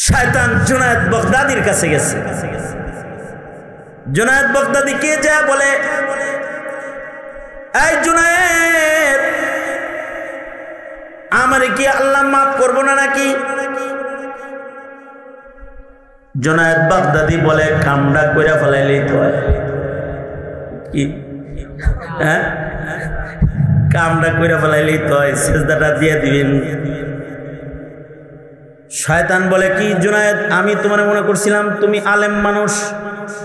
শয়তান জুনায়েদ বাগদাদির কাছে গেছে। জুনায়েদ বাগদাদি কে যা বলে, এই জুনায়েদ, আমার কি আল্লাহ মাফ করবো না নাকি? জুনায়েদ বাগদাদি বলে, কামড়া কইরা ফেলাইলেই তো কি, হ্যাঁ কামড়া কইরা ফেলাইলেই তো সেজদাটা দিয়ে দিবেন। শয়তান বলে, কি জুনায়েদ, আমি তোমার মনে করছিলাম তুমি আলেম মানুষ,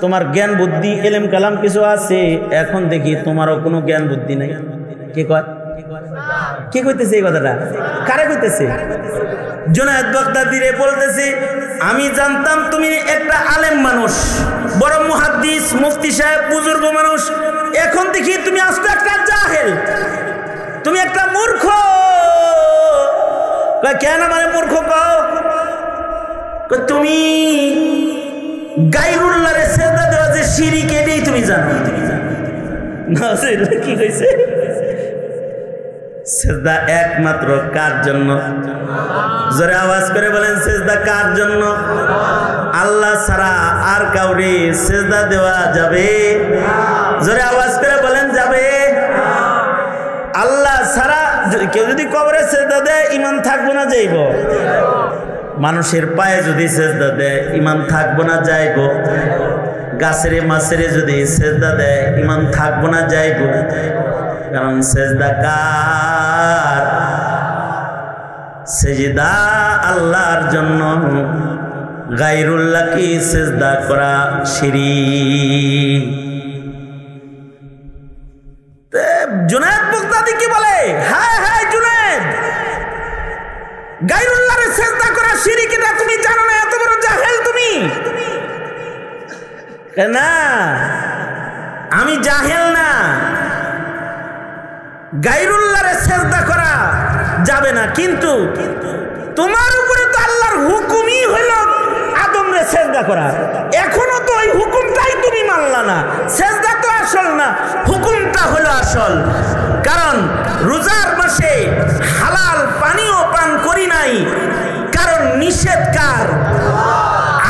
তোমার জ্ঞান বুদ্ধি এলেম কালাম কিছু আছে, এখন দেখি তোমারও কোনো জ্ঞান বুদ্ধি নাই। কে কয়, কে কইতেছে এই কথাটা, কারে কইতেছে? জুনায়েদ বাগদাদিরে বলতেছে, আমি জানতাম তুমি একটা আলেম মানুষ, বড় মুহাদ্দিস, মুফতি সাহেব, বুজুর্গ মানুষ, এখন দেখি তুমি আস্তে একটা জাহেল, তুমি একটা মূর্খ। কেন মানে মূর্খ কও? তুমি গায়রুল্লাহরে সিজদা দেওয়া যে শিরক, এটাই তুমি জানো না? কি কইছে? সিজদা একমাত্র কার জন্য? জোরে আওয়াজ করে বলেন, সিজদা কার জন্য? আল্লাহ ছাড়া আর কাউরে সিজদা দেওয়া যাবে? জোরে আওয়াজ করে বলেন, যাবে? আল্লাহ ছাড়া কেউ যদি কবরে সিজদা দেয়, ঈমান থাকবো না যাইব? মানুষের পায়ে যদি সিজদা দেয়, ঈমান থাকবো না যাইব? গাছেরে মাছেরে যদি সিজদা দেয়, ঈমান থাকবো না যাইব? কারণ সিজদা কার? সিজদা আল্লাহর জন্য, গায়রুল্লাহকে সিজদা করা শিরক। জুনায়েদ বাগদাদি কি বলে, হায় হায় জুনায়েদ, গায়রুল্লাহরে সিজদা করা শিরক, এটা তুমি জানো না? এত বড় জাহেল তুমি? না, আমি জাহেল না। গায়রুল্লাহরে সিজদা করা যাবে না, কিন্তু তোমার উপরে তো আল্লাহর হুকুমই হলো আদমরে সিজদা করা। এখনো তো ওই হুকুমটাই তুমি মানলা না। সিজদা তো আসল না, হুকুমটা হলো আসল। কারণ রোজার মাসে হালাল পানিও পান করি নাই, কারণ নিষেধ কার?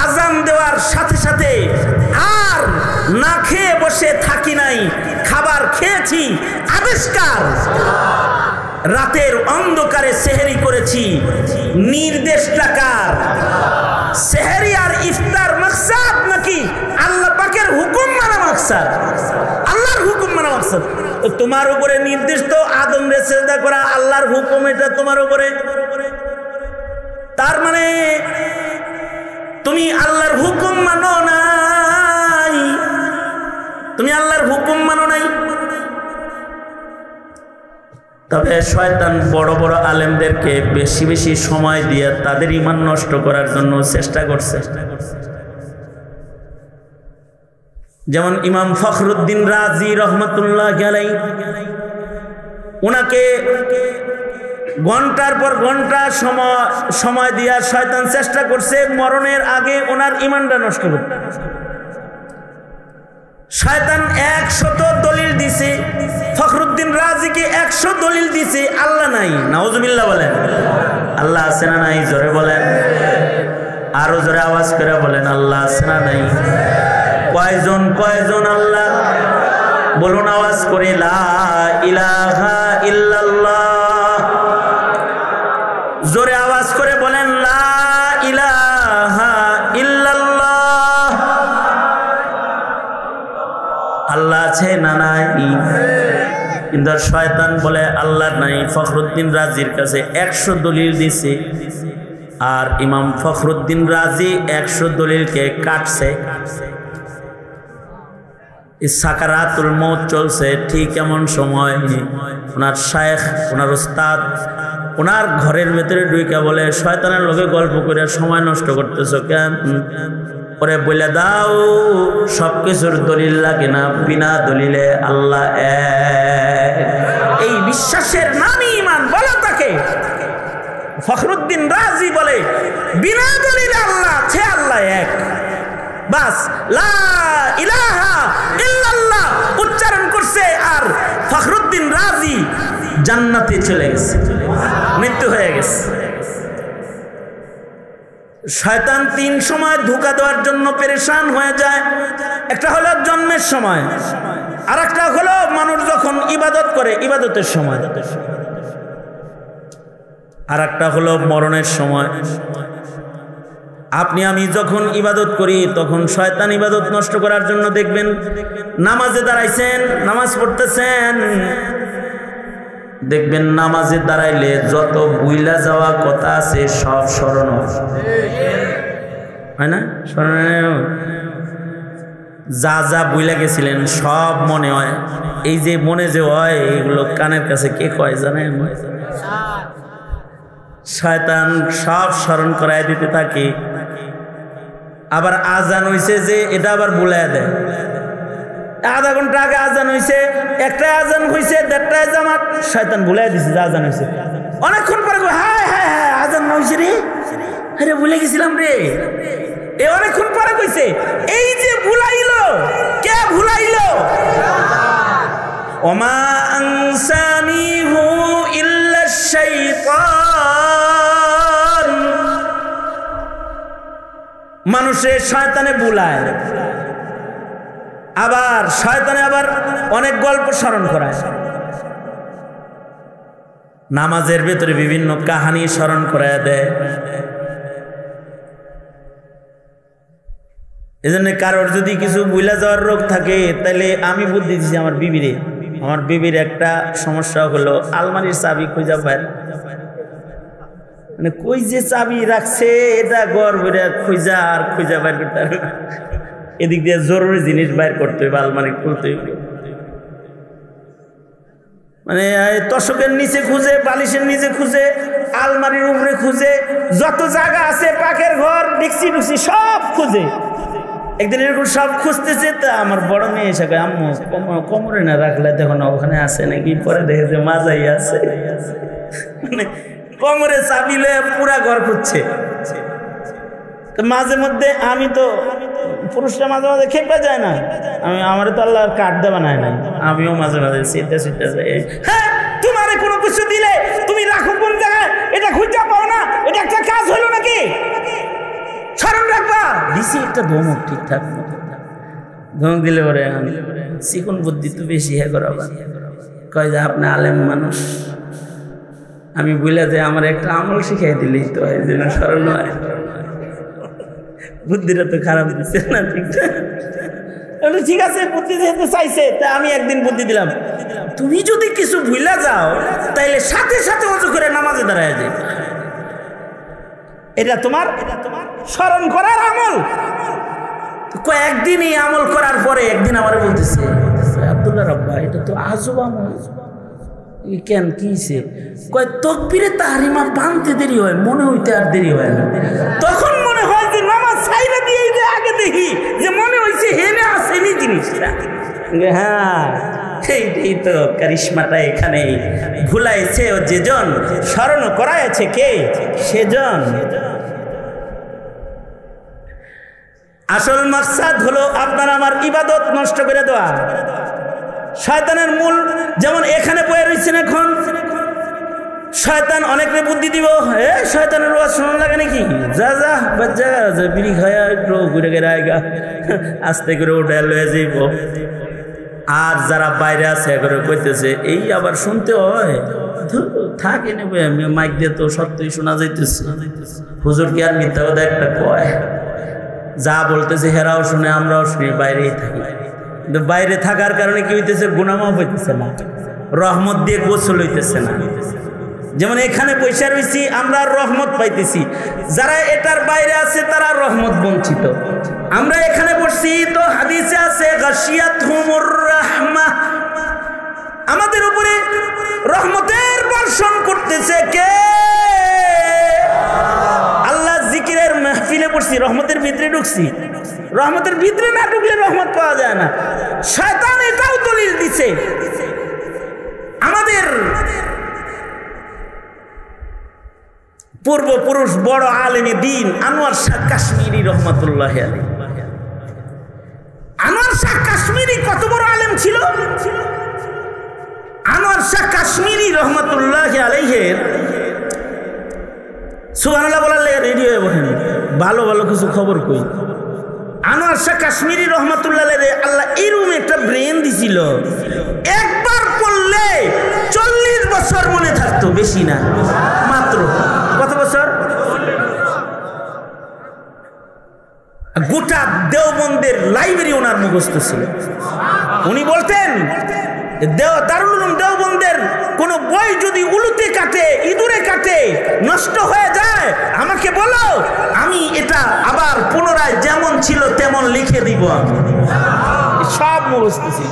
আজান দেওয়ার সাথে সাথে আর না খেয়ে বসে থাকি নাই, খাবার খেয়েছি, আবিষ্কার। রাতের অন্ধকারে সেহরি করেছি, নির্দেশটা কার? সেহরি আর ইফতার মাকসাদ নাকি আল্লাহ পাকের হুকুম মানা মাকসাদ? আল্লাহর হুকুম মানা মাকসাদ। তোমার উপরে নির্দেশ তো আদম রে সিজদা করা, আল্লাহর হুকুম, এটা তোমার উপরে। তার মানে তুমি আল্লাহর হুকুম মানো নাই, তুমি আল্লাহর হুকুম মানো নাই। তবে শয়তান বড় বড় আলেমদেরকে বেশি বেশি সময় দিয়ে তাদের ঈমান নষ্ট করার জন্য চেষ্টা করছে। যেমন ইমাম ফখরুদ্দিন রাজি রহমতুল্লাহ আলাইহি, ওনাকে ঘন্টার পর ঘন্টা সময় দিয়া শয়তান চেষ্টা করছে মরণের আগে ওনার ঈমানটা নষ্ট করতে। শয়তান 100 দলিল দিছে, ফখরুদ্দিন রাজিকে 100 দলিল দিছে, আল্লাহ নাই। নাউজুবিল্লাহ বলেন। আল্লাহ আছে না নাই? জোরে বলেন, আরো জোরে আওয়াজ করে বলেন, আল্লাহ আছে না নাই? কয়জন কয়জন আল্লাহ? বলুন আওয়াজ করে, লা ইলাহা ইল্লাল্লাহ। জোরে আওয়াজ করে বলেন, লা ইলাহা ইল্লাল্লাহ। আল্লাহ আছে না নাই? কিন্তু শয়তান বলে আল্লাহ নাই। ফখরুদ্দিন রাজির কাছে 100 দলিল দিছে, আর ইমাম ফখরুদ্দিন রাজি 100 দলিলকে কাটছে। সাকারাতুল মউত চলছে, ঠিক এমন সময় ওনার শায়েখ, ওনার উস্তাদ ওনার ঘরের ভেতরে ঢুকে বলে, শয়তানের লোকে গল্প করে সময় নষ্ট করতেছো কেন? পরে বলে দাও, সবকিছুর দলিল লাগে না, বিনা দলিলে আল্লাহ এক। এই বিশ্বাসের নামই ঈমান। বলো তাকে। ফখরুদ্দিন রাজি বলে, বিনা দলিলে আল্লাহ আছে, আল্লাহ এক। বাস লা ইলাহা ইল্লাল্লাহ উচ্চারণ করছে, আর ফখরুদ্দিন রাজি জান্নাতে চলে গেছে, মৃত্যু হয়ে গেছে। শয়তান তিন সময় ধোঁকা দেওয়ার জন্য পেরেশান হয়ে যায়। একটা হলো জন্মের সময়, আর একটা হলো মানুষ যখন ইবাদত করে ইবাদতের সময়, আর একটা হলো মরণের সময়। আপনি আমি যখন ইবাদত করি তখন শয়তান ইবাদত নষ্ট করার জন্য দেখবেন নামাজে দাঁড়াইছেন, নামাজ পড়তেছেন, দেখবেন নামাজে দাঁড়াইলে যত ভুইলা যাওয়া কথা আছে সব স্মরণ হয় না? স্মরণ যা যা ভুইলা গেছিলেন সব মনে হয়। এই যে মনে যে হয় এগুলো কানের কাছে কে কয় জানেন? শয়তান সব স্মরণ করায় দিতে থাকে। আবার আজান হইছে যে এটা আবার ভুলাই দেয়। আধা ঘন্টা আগে আজান হইছে, একটা আজান হইছে, দেড়টায় জামাত, শয়তান ভুলাই দিছে যে আজান হইছে। অনেকক্ষণ পরে হায় হায় হায় আজান না হইছে রে, আরে ভুলে গেছিলাম রে। এ অনেকক্ষণ পরে কইছে। এই যে ভুলাইলো, কে ভুলাইলো? ওমা আনসানিহু ইল্লা শাইতান। মানুষের শয়তানে ভুলায়, আবার শয়তানে আবার অনেক গল্প স্মরণ করায়। নামাজের ভেতরে বিভিন্ন কাহিনী স্মরণ করায় দেয়। এজন্য কারোর যদি কিছু ভুলা যাওয়ার রোগ থাকে তাহলে আমি বুদ্ধি দিচ্ছি আমার বিবিরে। আমার বিবির একটা সমস্যা হলো আলমারির চাবি খুঁজা পায়, মানে কই যে চাবি রাখছে এটা গড় ভরে খুঁজা আর খুঁজা বাইর করতে হবে। এদিক দিয়ে জরুরি জিনিস বাইর করতে হবে, আলমারি খুলতে হবে, মানে তোশকের নিচে খুঁজে, বালিশের নিচে খুঁজে, আলমারির উপরে খুঁজে, যত জায়গা আছে পাকের ঘর ডিক্সি ডুক্সি সব খুঁজে। একদিন এরকম সব খুঁজতেছে, তা আমার বড় মেয়ে এসে কয় আম্মু কোমরে না রাখলে দেখো না ওখানে আছে নাকি। পরে দেখে যে মাজাই আছে, মানে কোমরে চাবি লয়ে পুরা ঘর খুঁজছে। তো মাঝে মধ্যে আমি তো পুরুষরা মাঝে মাঝে খেপে যায় না, আমার তো আল্লাহ কাঠ দেওয়া নাই নাই, আমিও মাঝে মাঝে সিদ্ধা সিদ্ধা যাই। হ্যাঁ তোমারে কোনো কিছু দিলে তুমি রাখো কোন জায়গায়, এটা খুঁজে পাও না, এটা একটা কাজ হলো নাকি? স্মরণ রাখবা। দিছি একটা ধমক ঠিকঠাক মতো, ধমক দিলে পরে চিকন বুদ্ধি তো বেশি হ্যাঁ করাবা। কয় যে আপনি আলেম মানুষ, আমি বলে যে আমার একটা আমল শিখাই দিলেই তো এই জন্য স্মরণ হয়। বুদ্ধিটা তো খারাপ দিচ্ছে না, ঠিকঠাক। ঠিক আছে বুদ্ধি যেহেতু চাইছে, তা আমি একদিন বুদ্ধি দিলাম, তুমি যদি কিছু ভুলা যাও তাইলে সাথে সাথে ওযু করে নামাজে দাঁড়ায় যায়। এটা তোমার স্মরণ করার আমল। কয়েকদিন এই আমল করার পরে একদিন আমার বলতেছে আব্দুল্লাহ রাব্বা এটা তো আজব আমল। কেন কিছে? কয় তাকবীরে তাহরিমা বানতে দেরি হয়, মনে হইতে আর দেরি হয় না। তখন মনে হয় যে নামাজ ছাইরা দিয়ে যে আগে দেখি যে মনে হইছে হেনে আসেনি জিনিসটা। হ্যাঁ এইটাই তো কারিশমাটা এখানে। ভুলাইছে ও যেজন, স্মরণ করাইছে কে সেজন। আসল মাকসাদ হলো আপনার আমার ইবাদত নষ্ট করে দেওয়া। শয়তানের মূল যেমন এখানে বয়ে রয়েছেন, এখন শয়তান অনেকরে বুদ্ধি দিব, শয়তানের ওয়াজ শোনা লাগে নাকি, যা যা বাচ্চা যা বিড়ি খায়া একটু ঘুরে গেলে আয়গা, আস্তে করে উঠে লয়ে যাইব। আর যারা বাইরে আছে করে কইতেছে এই আবার শুনতে হয়, থাকে নেবে মাইক দিয়ে তো সত্যই শোনা যাইতেছে। হুজুর কি আর মিথ্যা কথা একটা কয়? যা বলতেছে হেরাও শুনে, আমরাও শুনি, বাইরেই থাকি। কিন্তু বাইরে থাকার কারণে কি হইতেছে? গুনাহমাফ হইতেছে না, রহমত দিয়ে গোসল হইতেছে না। যেমন এখানে পয়সা রয়েছি আমরা রহমত পাইতেছি, যারা এটার বাইরে আছে তারা রহমত বঞ্চিত। আমরা এখানে বসছি তো হাদিসে আছে গাশিয়াতহুমুর রাহমাহ, আমাদের উপরে রহমতের বর্ষণ করতেছে কে? আল্লাহ জিকিরের মাহফিলে পড়ছি, রহমতের ভিতরে ঢুকছি। রহমতের ভিতরে না ঢুকলে রহমত পাওয়া যায় না। শয়তান এটাও দলিল দিছে। আমাদের পূর্বপুরুষ বড় আলেমে দ্বীন আনোয়ার শাহ কাশ্মীরি রহমতুল্লাহ আলাইহি, আনোয়ার শাহ কাশ্মীরি কত বড় আলেম ছিল! আনোয়ার শাহ কাশ্মীরি রহমতুল্লাহ আলাইহির সুবহানাল্লাহ বলার লেগে রেডি হয়ে বসেন। ভালো ভালো কিছু খবর কই। আনোয়ার শাহ কাশ্মীরি রহমাতুল্লাহ আলাইহি আল্লাহ এরকম একটা ব্রেন দিছিল, একবার পড়লে 40 বছর মনে থাকতো, বেশি না, মাত্র কত বছর? গোটা দেওবন্দের লাইব্রেরি ওনার মুখস্থ ছিল। উনি বলতেন দারুল উলুম দেওবন্দের কোন বই যদি উলুতে কাটে, ইঁদুরে কাটে, নষ্ট হয়ে যায়, আমাকে বলো, আমি এটা আবার পুনরায় যেমন ছিল তেমন লিখে দিব। সব মুখস্থ ছিল।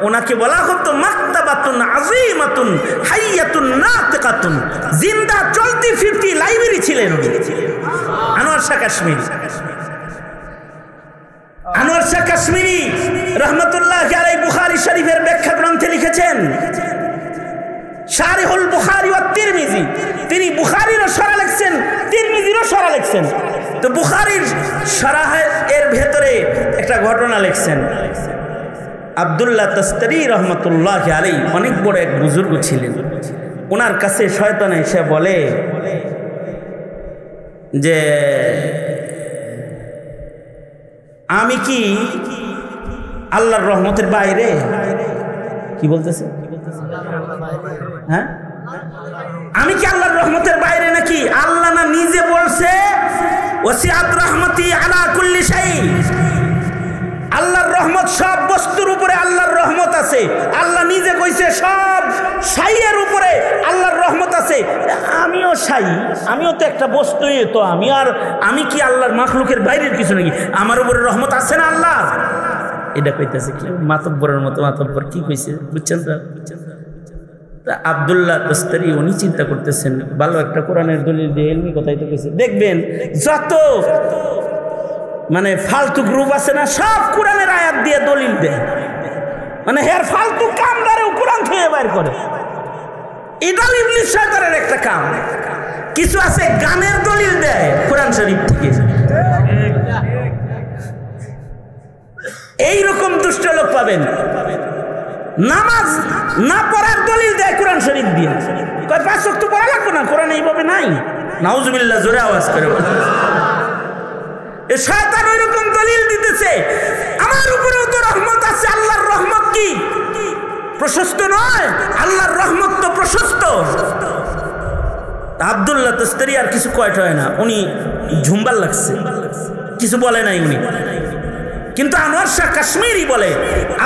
ওনাকে বলা হতো মাকতাবাতুন আযীমাতুন হাইয়াতুন নাতিকাতুন, জিন্দা চলতি ফিরতি লাইব্রেরি ছিলেন আনোয়ার শাহ কাশ্মীরি। আনোয়ার শাহ কাশ্মীরি রহমতুল্লাহ আলাইহি বুখারী শরীফের ব্যাখ্যা গ্রন্থে লিখেছেন শারিহুল বুখারী ওয়া তিরমিজি। তিনি বুখারীরও শরহ লিখছেন, তিরমিজিরও শরহ লিখছেন। তো বুখারীর শরহ এর ভেতরে একটা ঘটনা লিখছেন। আব্দুল্লাহ তাস্তারি রহমতুল্লাহ আলাইহি অনেক বড় এক বুজুর্গ ছিলেন। ওনার কাছে শয়তান এসে বলে যে আমি কি আল্লাহর রহমতের বাইরে? কি বলতেছে? হ্যাঁ, আমি কি আল্লাহর রহমতের বাইরে নাকি? আল্লাহ না নিজে বলছে ওয়াসিআত রাহমাতি আলা কুল্লি শাই, আল্লাহর রহমত সব বস্তুর উপরে আল্লাহর রহমত আছে। আল্লাহ নিজে কইছে সব শাইয়ের উপরে আল্লাহর রহমত আছে। আমিও শাই, আমিও তো একটা বস্তুই, তো আমি কি আল্লাহর মাখলুকের বাইরের কিছু নাকি? আমার উপরে রহমত আছে না আল্লাহ? এটা কইতেছে কি মাতব্বরের মতো। মাতব্বর কি কইছে বুঝছেন তো? আব্দুল্লাহ তাস্তারি উনি চিন্তা করতেছেন ভালো একটা কোরআনের দলিল দিয়ে এলমি কথাই তো কইছে। দেখবেন যত মানে ফালতু গ্রুপ আছে না, সব কোরআনের আয়াত দিয়ে দলিল দেয়। মানে হের ফালতু কামদারেও কোরআন থেকে বের করে। এটাও ইবলিস শয়তানের একটা কাম। কিছু আছে গানের দলিল দেয় কোরআন শরীফ থেকে। এইরকম দুষ্ট লোক পাবেন। নামাজ না পড়ার দলিল দেয় কোরআন শরীফ দিয়ে। কয় 5 ওয়াক্ত পড়া লাগবে না, কোরআন এইভাবে নাই। নাউজুবিল্লাহ, জোরে আওয়াজ করে শয়তান ওই রকম দলিল দিতেছে। আমার উপরেও তো রহমত আছে। আল্লাহর রহমত কি প্রশস্ত নয়? আল্লাহর রহমত তো প্রশস্ত। আব্দুল্লাহ তাস্তারি আর কিছু কয়টা হয় না, উনি ঝুমবার লাগছে, কিছু বলে নাই উনি। কিন্তু আনোয়ার শাহ কাশ্মীরি বলে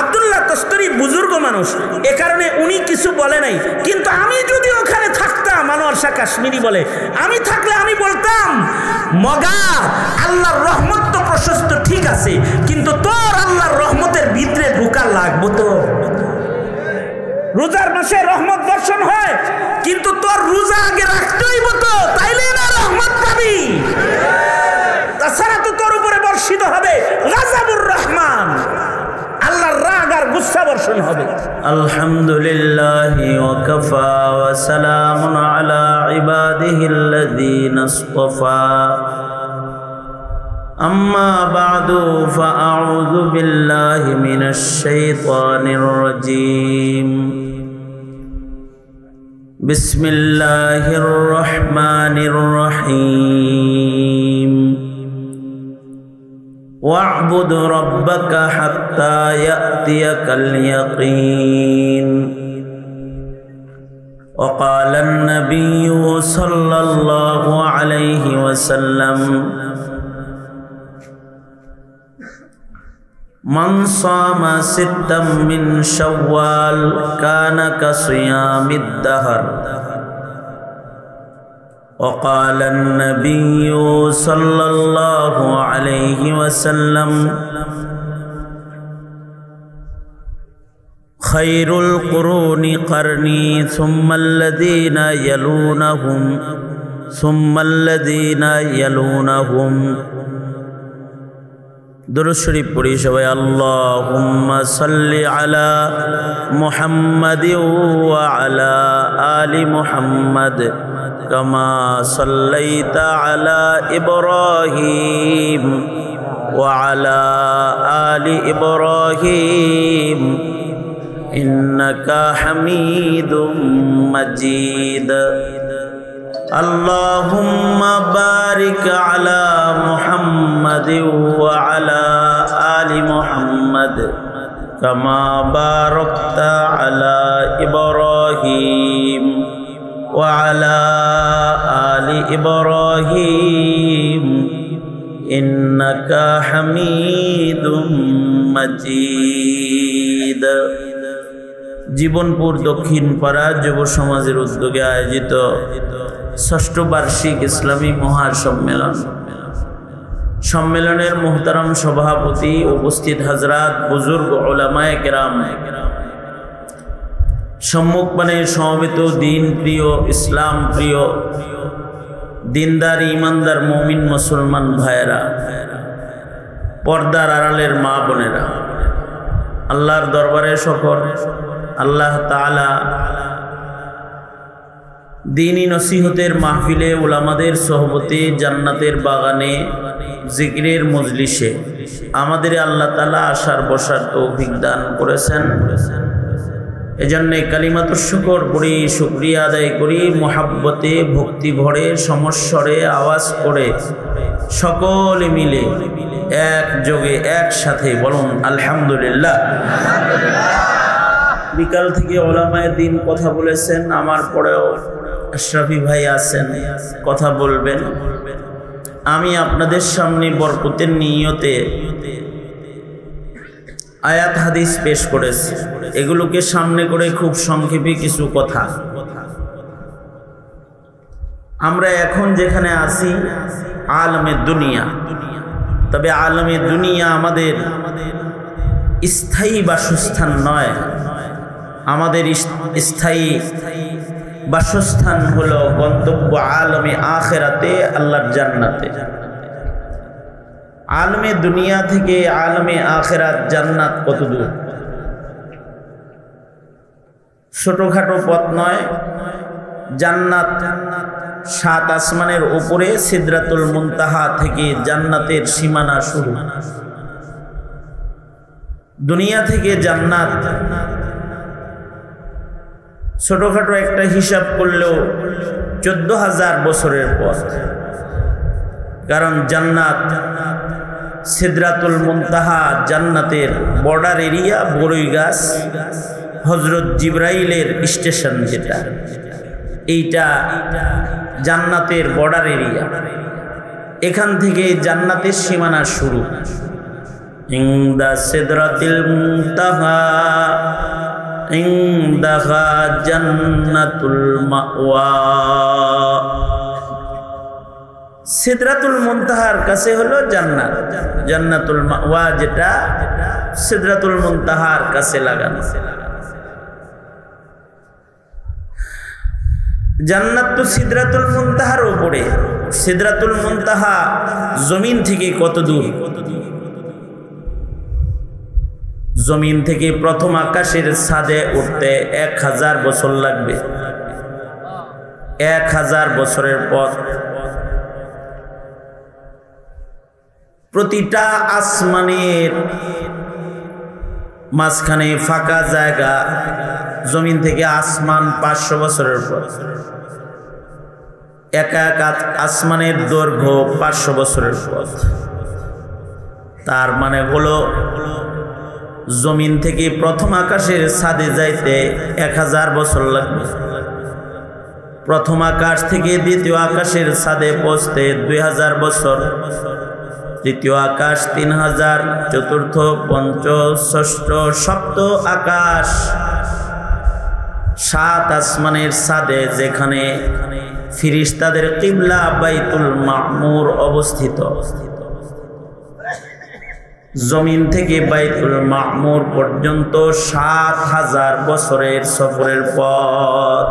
আব্দুল্লাহ তাস্তারি বুজুর্গ মানুষ, এ কারণে উনি কিছু বলে নাই। কিন্তু আমি যদি ওখানে থাকতাম, আনোয়ার শাহ কাশ্মীরি বলে, আমি থাকলে আমি বলতাম মগা আল্লাহর রহমত তো প্রশস্ত ঠিক আছে, কিন্তু তোর আল্লাহর রহমতের ভিতরে ঢোকা লাগবো। তো রোজার মাসে রহমত বর্ষণ হয়, কিন্তু তোর রোজা আগে রাখতে হইব, তো তাইলে না রহমত পাবি। তাছাড়া তো তোর উপরে বর্ষিত হবে গাযাবুর রহমান, আল্লাহর রাগ আর গুসা বর্ষণ হবে। আলহামদুলিল্লাহি ওয়া কাফা ওয়া সালামুন আলা ইবাদিহিল্লাযীনা ইসতাফা। আম্মা বা'দু ফাআউযু বিল্লাহি মিনাশ শাইতানির রাজীম। বিসমিল্লাহির রহমানির রহিম। واعبد ربك حتى يأتيك اليقين. وقال النبي صلى الله عليه وسلم من صام 6 من شوال كان كصيام الدهر. وقال النبي صلى الله عليه وسلم خير القرون قرني ثم الذين يلونهم ثم الذين يلونهم. দুরূদ শরীফ পড়ি সবাই। আল্লাহুম্মা সাল্লি আলা মুহাম্মাদিন ওয়া আলা আলি মুহাম্মাদ কামা সাল্লাইতা আলা ইব্রাহিম ওয়া আলা আলি ইব্রাহিম ইন্নাকা হামিদুম মাজিদ। আল্লাহুম্মা বারিক আলা মুহাম্মাদি ওয়া আলা আলি মুহাম্মাদ কামা বারাকতা আলা ইব্রাহিম ওয়া আলা আলি ইব্রাহিম ইন্নাকা হামিদুম মাজিদ। জীবনপুর দক্ষিণ পাড়া যুব সমাজের উদ্যোগে আয়োজিত ষষ্ঠ বার্ষিক ইসলামী মহাসম্মেলন, সম্মেলনের মুহতারাম সভাপতি, উপস্থিত হাজরাত, বুজুর্গ উলামায়ে কেরাম, সম্মুখপানে সমবেত দিন প্রিয়, ইসলাম প্রিয়, দিনদার ইমানদার মুমিন মুসলমান ভাইয়েরা, পর্দার আড়ালের মা বোনেরা, আল্লাহর দরবারে শকর, আল্লাহ তাআলা দ্বীনি নসিহতের মাহফিলে, উলামাদের সোহবতে, জান্নাতের বাগানে, জিকিরের মজলিসে আমাদের আল্লাহ তাআলা আসার বসার তৌফিক দান করেছেন। এজন্যে কালিমাতুশ শুকর পড়ি, শুকরিয়া আদায় করি, মুহাব্বতে ভক্তি ভরে সমস্বরে আওয়াজ করে সকলে মিলে একযোগে একসাথে বলুন আলহামদুলিল্লাহ। বিকাল থেকে ওলামায়ে দ্বীন কথা বলেছেন, আমার পরেও আশরাফি ভাই আছেন, কথা বলবেন। আমি আপনাদের সামনে বরকতের নিয়তে আয়াত হাদিস পেশ করেছি, এগুলোকে সামনে করে খুব সংক্ষেপে কিছু কথা। আমরা এখন যেখানে আছি আলমে দুনিয়া, তবে আলমে দুনিয়া আমাদের স্থায়ী বাসস্থান নয়। আমাদের স্থায়ী বাসস্থান হলো গন্তব্য আলমে আখিরাতে, আল্লাহর জান্নাতে। আলমে দুনিয়া থেকে আলমে আখিরাত জান্নাত কত দূর? ছোটখাটো পথ নয়। জান্নাত 7 আসমানের উপরে, সিদরাতুল মুনতাহা থেকে জান্নাতের সীমানা শুরু। দুনিয়া থেকে জান্নাত ছোটখাটো একটা হিসাব করলেও 14,000 বছরের পথ। কারণ জান্নাত, সিদরাতুল মুনতাহা জান্নাতের বর্ডার এরিয়া, বড়ই গাছ, হযরত জিবরাইলের স্টেশন যেটা, এইটা জান্নাতের বর্ডার এরিয়া। এখান থেকে জান্নাতের সীমানা শুরু। ইনদা সিদরাতিল মুনতাহা ইনদাহা জান্নাতুল মাওয়া। সিদরাতুল মুনতাহার কাছে হলো জান্নাত, জান্নাতুল মাওয়া যেটা সিদরাতুল মুনতাহার কাছে লাগানো। জান্নাত তো সিদরাতুল মুনতাহার উপরে। সিদরাতুল মুনতাহা জমিন থেকে কত দূর? জমিন থেকে প্রথম আকাশের ছাদে উঠতে 1000 বছর লাগবে। 1000 বছরের পথ। প্রতিটা আসমানের মাঝখানে ফাঁকা জায়গা। জমিন থেকে আসমান 500 বছরের পথ। এক আসমানের দৈর্ঘ্য 500 বছরের পথ। তার মানে হলো জমিন থেকে প্রথম আকাশের ছাদে যাইতে 1000 বছর লাগবে। প্রথম আকাশ থেকে দ্বিতীয় আকাশের ছাদে পৌঁছতে 2000 বছর। তৃতীয় আকাশ 3000, চতুর্থ, পঞ্চম, ষষ্ঠ, সপ্তম আকাশ, 7 আসমানের ছাদে যেখানে ফিরিস্তাদের কিবলা বাইতুল মামুর অবস্থিত। জমিন থেকে বাইতুল মামুর পর্যন্ত 7000 বছরের সফরের পথ।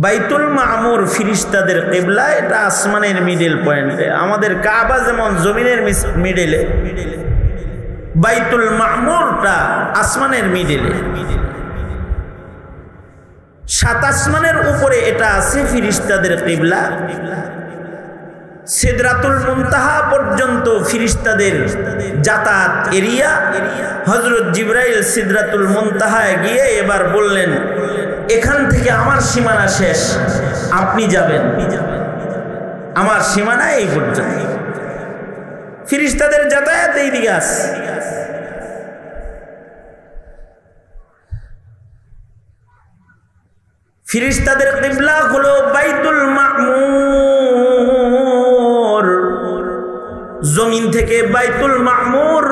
বাইতুল মামুর ফিরিস্তাদের কিবলা, এটা আসমানের মিডল পয়েন্টে। আমাদের কাবা যেমন জমিনের মিডলে, বাইতুল মামুরটা আসমানের মিডলে। 7 আসমানের উপরে এটা আছে ফিরিস্তাদের কিবলা। সিদরাতুল মুনতাহা পর্যন্ত ফেরেশতাদের যাতায়াত এরিয়া। হযরত জিবরাইল সিদরাতুল মুনতাহায় গিয়ে এবার বললেন, এখান থেকে আমার সীমানা শেষ, আপনি যাবেন, আমার সীমানা এই পর্যন্ত। ফেরেশতাদের যাতায়াত এই দিকে আছে। ফেরেশতাদের কিবলা হলো বাইতুল মামুর। জমিন থেকে বাইতুল মামুর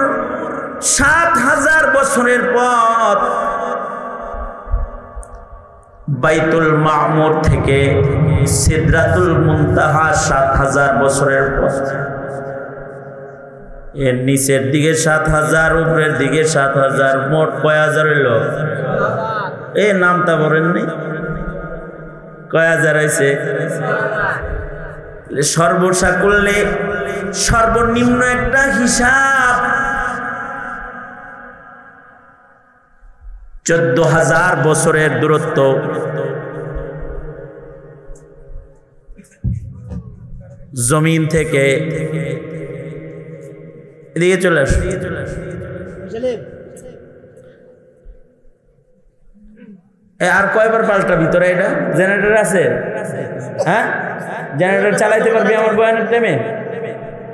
৭,০০০ বছরের পথ। বাইতুল মামুর থেকে সিদরাতুল মুনতাহা ৭,০০০ বছরের পথ। এর নিচের দিকে ৭,০০০, উপরের দিকে ৭,০০০, মোট কয় হাজার হইল? এ নামটা বলেননি, কয় হাজার হয়েছে? সর্বসা করলে সর্বনিম্ন একটা হিসাব ১৪,০০০ বছরের দূরত্ব। জমিন থেকে এদিকে চলে আস। আর কয়বার পাল্টা ভিতরে? এটা জেনারেটর আছে? হ্যাঁ, জেনারেটর চালাইতে পারবি আমার বয়ানের টাইমে?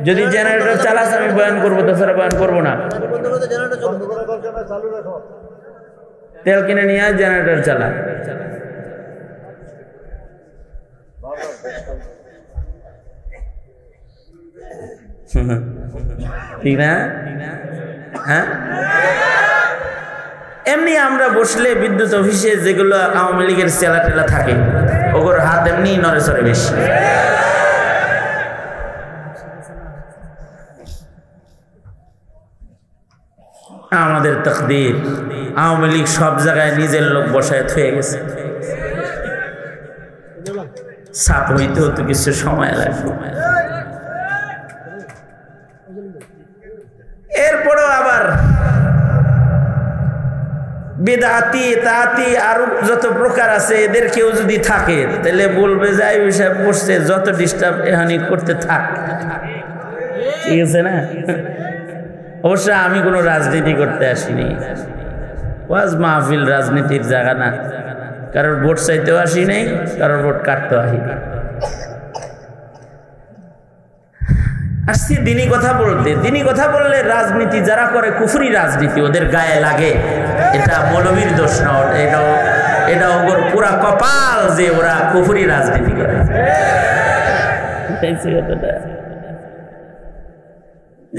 যদি জেনারেটর চালাস আমি বয়ান করবো, তাছাড়া বয়ান করবো না। তেল কিনে নিয়ে আয়, জেনারেটর চালা। ঠিক না? হ্যাঁ, এমনি আমরা বসলে বিদ্যুৎ অফিসে যেগুলো আওয়ামী লীগের চেলা টেলা থাকে, ওগুলোর হাত এমনি নড়ে চড়ে বেশি। আমাদের তাকদীর, আওয়ামী লীগ সব জায়গায় নিজের লোক বসায় থয়ে গেছে। সাপ হইতেও তো কিছু সময় লাগবে। এরপরও আবার বেদাতি তাতি আরো যত প্রকার আছে, এদের কেউ যদি থাকে তাহলে বলবে যে এই বিষয় বসছে, যত ডিস্টার্ব এখানে করতে থাক। ঠিক আছে না? অবশ্য আমি কোনো রাজনীতি করতে আসিনি, ওয়াজ মাহফিল রাজনীতির জায়গা না। কারোর ভোট চাইতেও আসি নাই, কারোর ভোট কাটতেও আসি না। আসছি দিনী কথা বলতে। দিনী কথা বললে রাজনীতি যারা করে কুফরি রাজনীতি ওদের গায়ে লাগে। এটা মৌলবীর দোষ না, এটা ওর পুরা কপাল যে ওরা কুফরি রাজনীতি করে।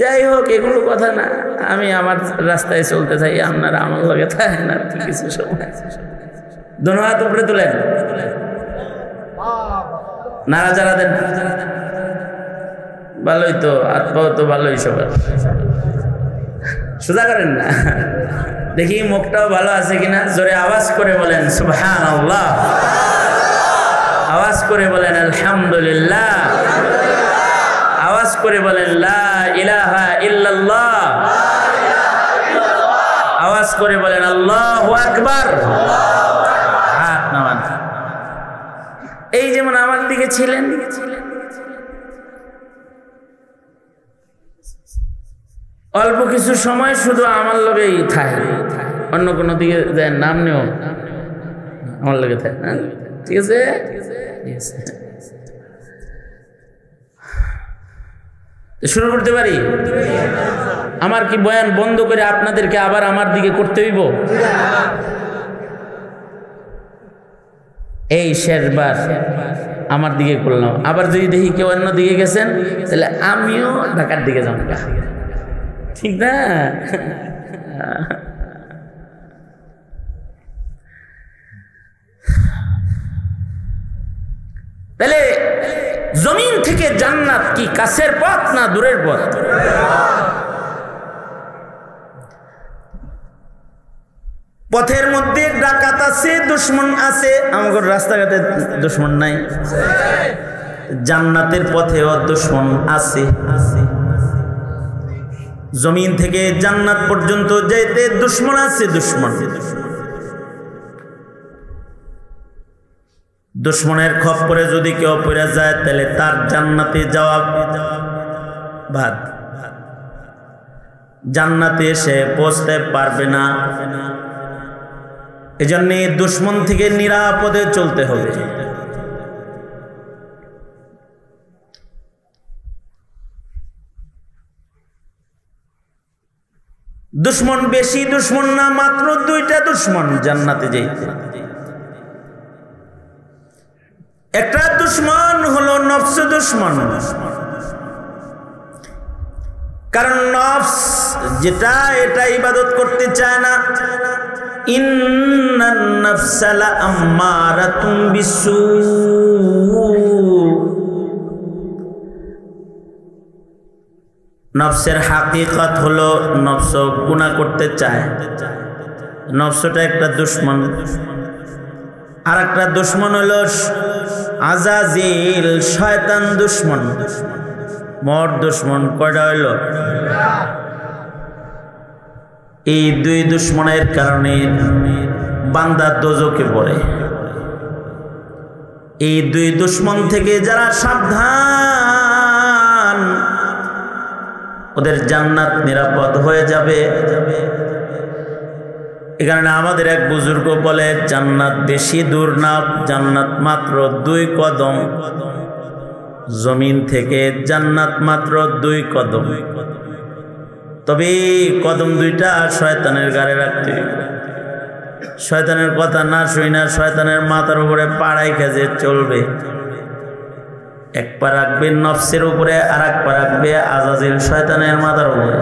যাই হোক, এগুলো কথা না, আমি আমার রাস্তায় চলতে চাই, আপনারা আমার লগে থাকে না কিছু সময়। দোনো হাত উপরে তোলেন, নাড়া চাড়া দেন। ভালোই তো, আত্মাও তো ভালোই সবার। সোজা করেন না, দেখি মুখটাও ভালো আছে কিনা। জোরে আওয়াজ করে বলেন সুবহানাল্লাহ, আওয়াজ করে বলেন আলহামদুলিল্লাহ, আওয়াজ করে বলেন লা ইলাহা ইল্লাল্লাহ, আওয়াজ করে বলেন আল্লাহু আকবার। হাত নামান। এই যেমন আমার দিকে ছিলেন, অল্প কিছু সময় শুধু আমার লগেই থাকে, অন্য কোনো দিকে যায় নাম নেও, আমার লগে থাকে। ঠিক আছে, শুরু করতে পারি? আমার কি বয়ান বন্ধ করে আপনাদেরকে আবার আমার দিকে করতে হইব? এই শেষবার আমার দিকে করলাম, আবার যদি দেখি কেউ অন্য দিকে গেছেন তাহলে আমিও ঢাকার দিকে যাব। ঠিক না? তাহলে জমিন থেকে জান্নাত কি কাছের পথ না দূরের পথ? পথের মধ্যে ডাকাত আছে, দুশমন আছে, আমাদের রাস্তাঘাটে দুশমন নাই। জান্নাতের পথেও দুশমন আছে। জমিন থেকে জান্নাত পর্যন্ত যেতে দুশমন আছে, দুশমন। দুশ্মনের খপ্পরে যদি কেউ পড়ে যায় তাহলে তার জান্নাতে যাওয়া বাদ, জান্নাতে সে পৌঁছতে পারবে না। এজন্য দুশ্মন থেকে নিরাপদে চলতে হবে। দুশ্মন বেশি দুশ্মন না, মাত্র দুইটা দুশ্মন জান্নাতে যাইতে। একটা দুশ্মন হলো নফস দুশ্মন, কারণ নফস যেটা এটা ইবাদত করতে চায় না। ইন্নান নাফসা লাআম্মারাতুম বিসসূ, নফসের হাকিকত হলো নফস গুনাহ করতে চায়। নফসটা একটা দুশ্মন। আর একটা দুশ্মন হলো আজাজিল, শয়তান দুশ্মন। মোট দুশ্মন কয়টা হইল? এই দুই দুশ্মনের কারণে বান্দা দোজখে পড়ে। এই দুই দুশ্মন থেকে যারা সাবধান ওদের জান্নাত নিরাপদ হয়ে যাবে। এ কারণে আমাদের এক বুজুর্গ বলে, জান্নাত বেশি দূর না, জান্নাত মাত্র 2 কদম। জমিন থেকে জান্নাত মাত্র 2 কদম। তবে কদম 2টা শয়তানের গাড়ে রাখতে হবে। শয়তানের কথা না শুই না, শয়তানের মাথার উপরে পাড়াই খেজে চলবে। এক পা রাখবে নফসের উপরে, আর এক পা রাখবে আজাজিল শয়তানের মাথার উপরে।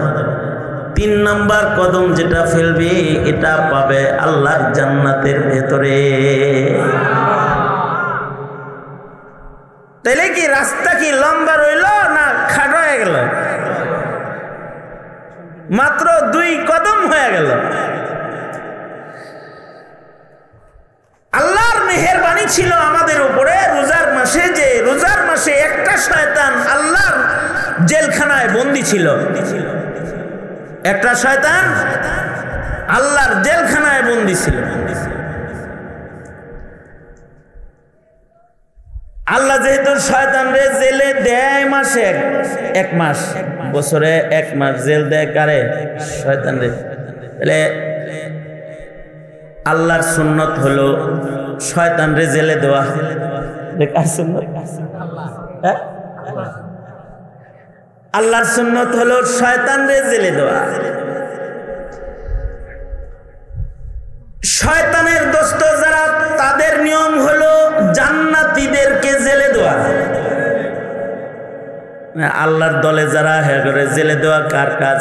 3 নাম্বার কদম যেটা ফেলবে এটা পাবে আল্লাহর জান্নাতের ভেতরে। তাইলে কি রাস্তা কি লম্বা রইল না খাটো হয়ে গেল? মাত্র 2 কদম হয়ে গেল। আল্লাহর মেহেরবানি ছিল আমাদের উপরে রোজার মাসে, যে রোজার মাসে একটা শয়তান আল্লাহর জেলখানায় বন্দী ছিল। একটা শয়তান আল্লাহর জেলখানায় বন্দী ছিল। আল্লাহ যেহেতু শয়তানরে জেলে দেয় মাসে 1 মাস, বছরে 1 মাস জেল দেয় কারে? শয়তানরে। তাহলে আল্লাহর সুন্নত হলো শয়তানরে জেলে দেওয়া। কার সুন্নত? আল্লাহর সুন্নত হলো শয়তানরে জেলে দেওয়া। শয়তানের দোস্ত যারা, তাদের নিয়ম হলো জান্নাতীদেরকে জেলে দেওয়া। আল্লাহর দলে যারা হ্যাঁ করে জেলে দেওয়া কার কাজ?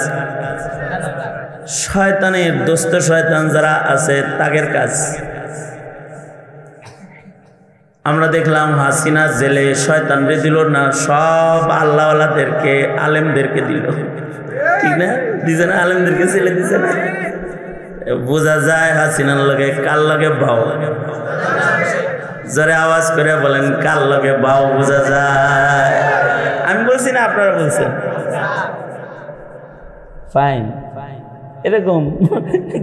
শয়তানের দোস্ত শয়তান যারা আছে তাদের কাজ। আমরা দেখলাম হাসিনা জেলে শয়তানরে দিল না, সব আল্লাহওয়ালাদেরকে আলেমদেরকে দিল। ঠিক না? দিছে না? আলেমদেরকে জেলে দিছে না? বোঝা যায় হাসিনার লগে কার লগে বাও। জোরে আওয়াজ করে বলেন, কার লগে বাও বোঝা যায়। আমি বলছি না, আপনারা বলছেন? ফাইন। এরকম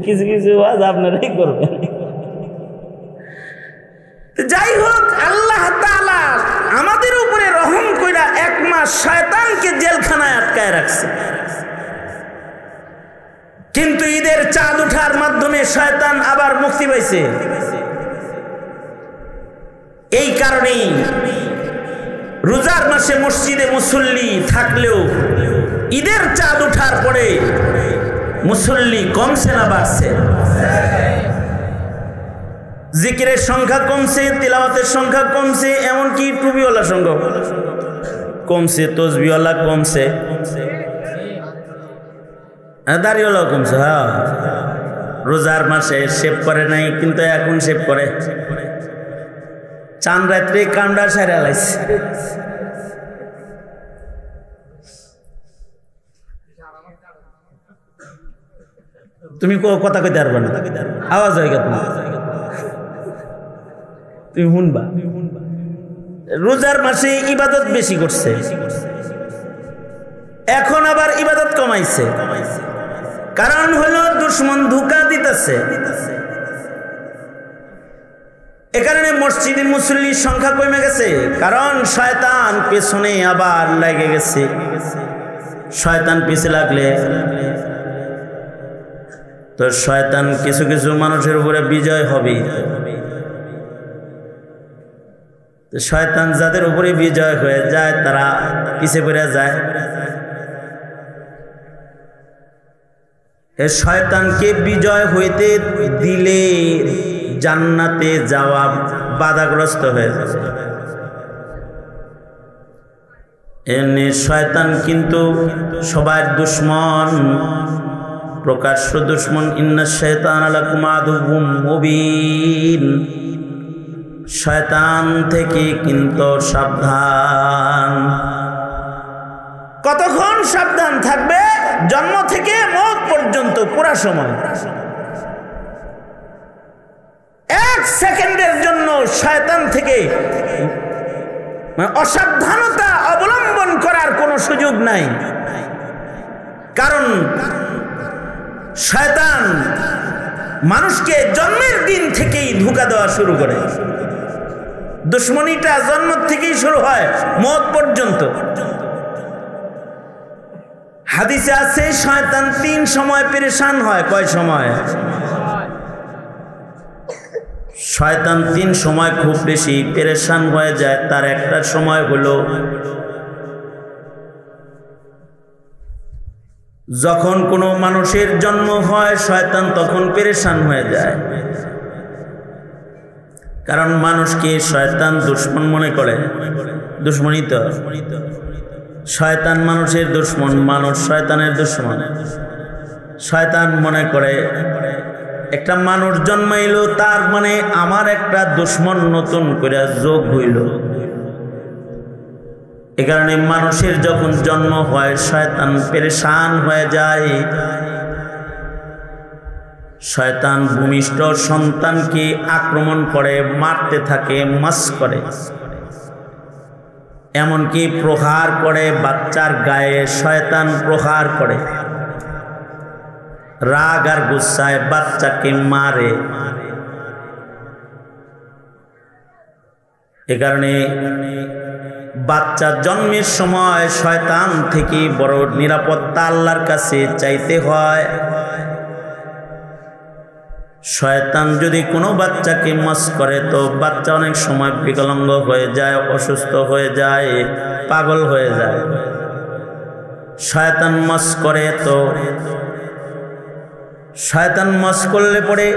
কিছু কিছু আওয়াজ আপনারাই করবেন। যাই হোক, আল্লাহ তাআলা আমাদের উপরে রহম কইরা 1 মাস শয়তানকে জেলখানায় আটকায় রাখছে। কিন্তু ঈদের চাঁদ ওঠার মাধ্যমে শয়তান আবার মুক্তি পাইছে। এই কারণেই রোজার মাসে মসজিদে মুসল্লি থাকলেও ঈদের চাঁদ ওঠার পরে মুসল্লি কমছে না বাড়ছে? জিকিরের সংখ্যা কমছে, তিলাওয়াতের সংখ্যা কমছে, এমনকি টুপিওয়ালার সংখ্যা কমছে, তসবিওয়ালা কমছে, দাড়িওয়ালাও কমছে। হ্যাঁ, রোজার মাসে শেভ করে নাই, কিন্তু এখন শেভ করে। চাঁদ রাত্রে কামড়া সারা লাইছে। তুমি কথা কইতে পারবে না, আওয়াজ হয়ে গেল, তুমি শুনবা। রোজার মাসে ইবাদত বেশি করছে, এখন আবার ইবাদত কমাইছে। কারণ হলো দুশ্মন ধোঁকা দিতেছে। এ কারণে মসজিদে মুসল্লির সংখ্যা কমে গেছে, কারণ শয়তান পেছনে আবার লেগে গেছে। শয়তান পিছে লাগলে তো শয়তান কিছু কিছু মানুষের উপরে বিজয় হবে। শয়তান যাদের উপরে বিজয় হয়ে যায় তারা পিছে পড়ে যায়। এই শয়তানকে বিজয় হইতে দিলে জান্নাতে যাওয়া বাধাগ্রস্ত হয়ে যাবে। এমনি শয়তান কিন্তু সবার দুশ্মন, প্রকাশ্য দুশ্মন। ইন্না শাইতানা লাকুম আদুউম মুবিন। শয়তান থেকে কিন্তু সাবধান। কতক্ষণ সাবধান থাকবে? জন্ম থেকে মওত পর্যন্ত পুরা সময়। এক সেকেন্ডের জন্য শয়তান থেকে অসাবধানতা অবলম্বন করার কোনো সুযোগ নাই। কারণ শয়তান মানুষকে জন্মের দিন থেকেই ধোঁকা দেওয়া শুরু করে। দুশ্মনীটা জন্ম থেকেই শুরু হয় মওত পর্যন্ত। হাদিসে আছে শয়তান 3 সময় পেরেশান হয়। কয় সময়? শয়তান 3 সময় খুব বেশি পেরেশান হয়ে যায়। তার একটা সময় হলো যখন কোনো মানুষের জন্ম হয় শয়তান তখন পেরেশান হয়ে যায়। কারণ মানুষকে শয়তান দুশ্মন মনে করে। দুশ্মনই তো। শয়তান মানুষের দুশ্মন, মানুষ শয়তানের দুশ্মন। শয়তান মনে করে একটা মানুষ জন্মাইল তার মানে আমার একটা দুশ্মন নতুন করে যোগ হইল। এ কারণে মানুষের যখন জন্ম হয় শয়তান পেরেশান হয়ে যায়। শয়তান ভূমিষ্ঠ সন্তানকে আক্রমণ করে, মারতে থাকে, মাস করে, এমনকি প্রহার করে। বাচ্চার গায়ে শয়তান প্রহার করে, রাগ আর গুসায় বাচ্চাকে মারে। এ কারণে বাচ্চা জন্মের সময় শয়তান থেকে বড় নিরাপত্তা আল্লাহর কাছে চাইতে হয়। শয়তান যদি কোনো বাচ্চাকে মাস করে তো বাচ্চা অনেক সময় বিকলাঙ্গ হয়ে যায়, অসুস্থ হয়ে যায়, পাগল হয়ে যায়। শয়তান মাস করে তো শয়তান মাস করলে পরে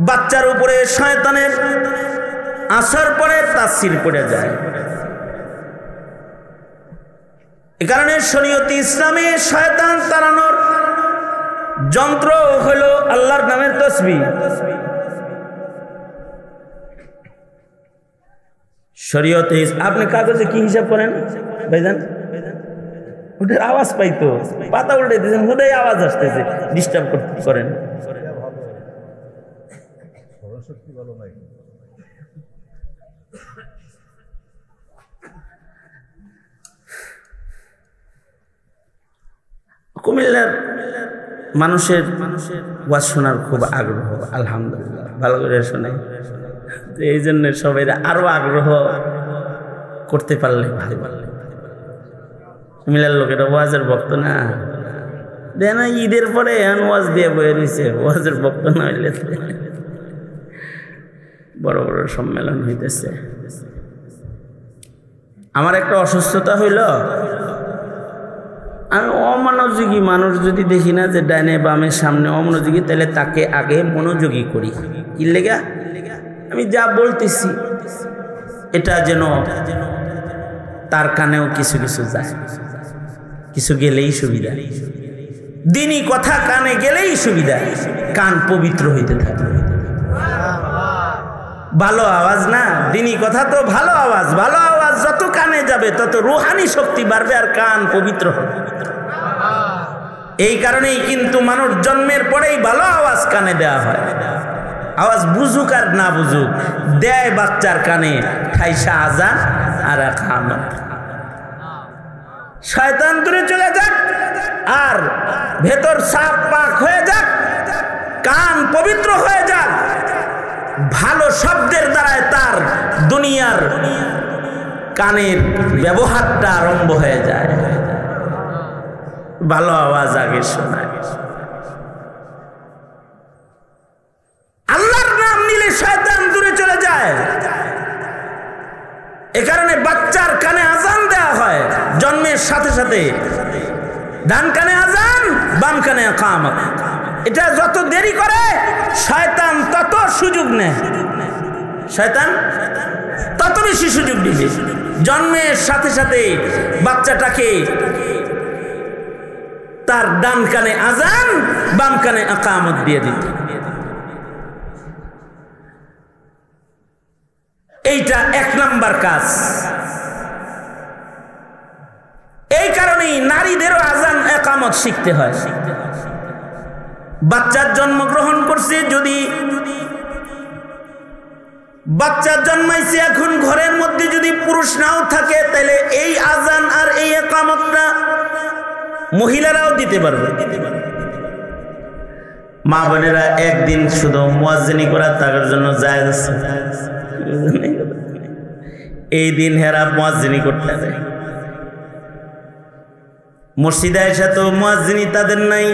বাচ্চার উপরে শয়তানের আসার পরে তাসির পড়ে যায়। এ কারণে শরীয়তে ইসলামে শয়তান তাড়ানোর যন্ত্র হলো আল্লাহর নামের তাসবিহ। শরীয়তে আপনি কাগজে কি হিসাব করেন ভাইজান? ওটার আওয়াজ পাইতো, পাতা উল্টে দিয়েছেন, হুদাই আওয়াজ আসতেছে, ডিস্টার্ব করেন। কুমিল্লার মানুষের ওয়াজ শোনার খুব আগ্রহ, আলহামদুলিল্লাহ, ভালো করে শোনে। এই জন্য সবাই আরো আগ্রহ করতে পারলে ভালো। কুমিল্লার লোকেরা ওয়াজের ভক্ত না, দেনা ঈদের পরে ওয়াজ দিয়ে বয়ে রয়েছে, ওয়াজের ভক্ত না হইলে বড় বড় সম্মেলন হইতেছে। আমার একটা অসুস্থতা হইল, আমি অমনোযোগী মানুষ যদি দেখি না যে ডাইনে বামে সামনে অমনোযোগী, তাহলে তাকে আগে মনোযোগী করি। কি লেগা? আমি যা বলতেছি এটা যেন তার কানেও কিছু কিছু যায়, কিছু গেলেই সুবিধা। দিনই কথা কানে গেলেই সুবিধা, কান পবিত্র হইতে থাকে। ভালো আওয়াজ না, দিনই কথা তো ভালো আওয়াজ। ভালো আওয়াজ যত কানে যাবে তত রুহানি শক্তি বাড়বে আর কান পবিত্র হবে। এই কারণেই কিন্তু মানুষ জন্মের পরেই ভালো আওয়াজ কানে দেওয়া হয়। আওয়াজ বুঝুক আর না বুঝুক দেয় বাচ্চার কানে ঠাইসা আজান আর খামত। শয়তান দূরে চলে যাক আর ভেতর সাফ পাক হয়ে যাক, কান পবিত্র হয়ে যাক, ভালো শব্দের দ্বারায় তার দুনিয়ার কানের ব্যবহারটা আরম্ভ হয়ে যায়, ভালো আওয়াজ আগে শোনায়। আল্লাহর নাম নিলে শয়তান দূরে চলে যায়। এ কারণে বাচ্চার কানে আজান দেওয়া হয় জন্মের সাথে সাথে, ডান কানে আজান, বাম কানে ইকামত। এটা যত দেরি করে শয়তান তত সুযোগ নেয়, শয়তান তত বেশি সুযোগ দিবে। জন্মের সাথে সাথে বাচ্চাটাকে তার ডান কানে আজান, বাম কানে ইকামত দিয়ে দিতে। এইটা 1 নাম্বার কাজ। এই কারণেই নারীদেরও আজান ইকামত শিখতে হয়। বাচ্চার জন্মগ্রহণ করছে, যদি বাচ্চা জন্মাইছে এখন ঘরের মধ্যে যদি পুরুষ নাও থাকে, তাহলে এই আজান আর এই ইকামতটা মহিলারাও দিতে পারবে। মা বোনেরা একদিন শুধু মুয়াজ্জিনি করা তাদের জন্য জায়েজ আছে, এই দিন হেরা মুয়াজ্জিনি করতে হবে। মসজিদে এসে তো মুয়াজ্জিনি তাদের নাই,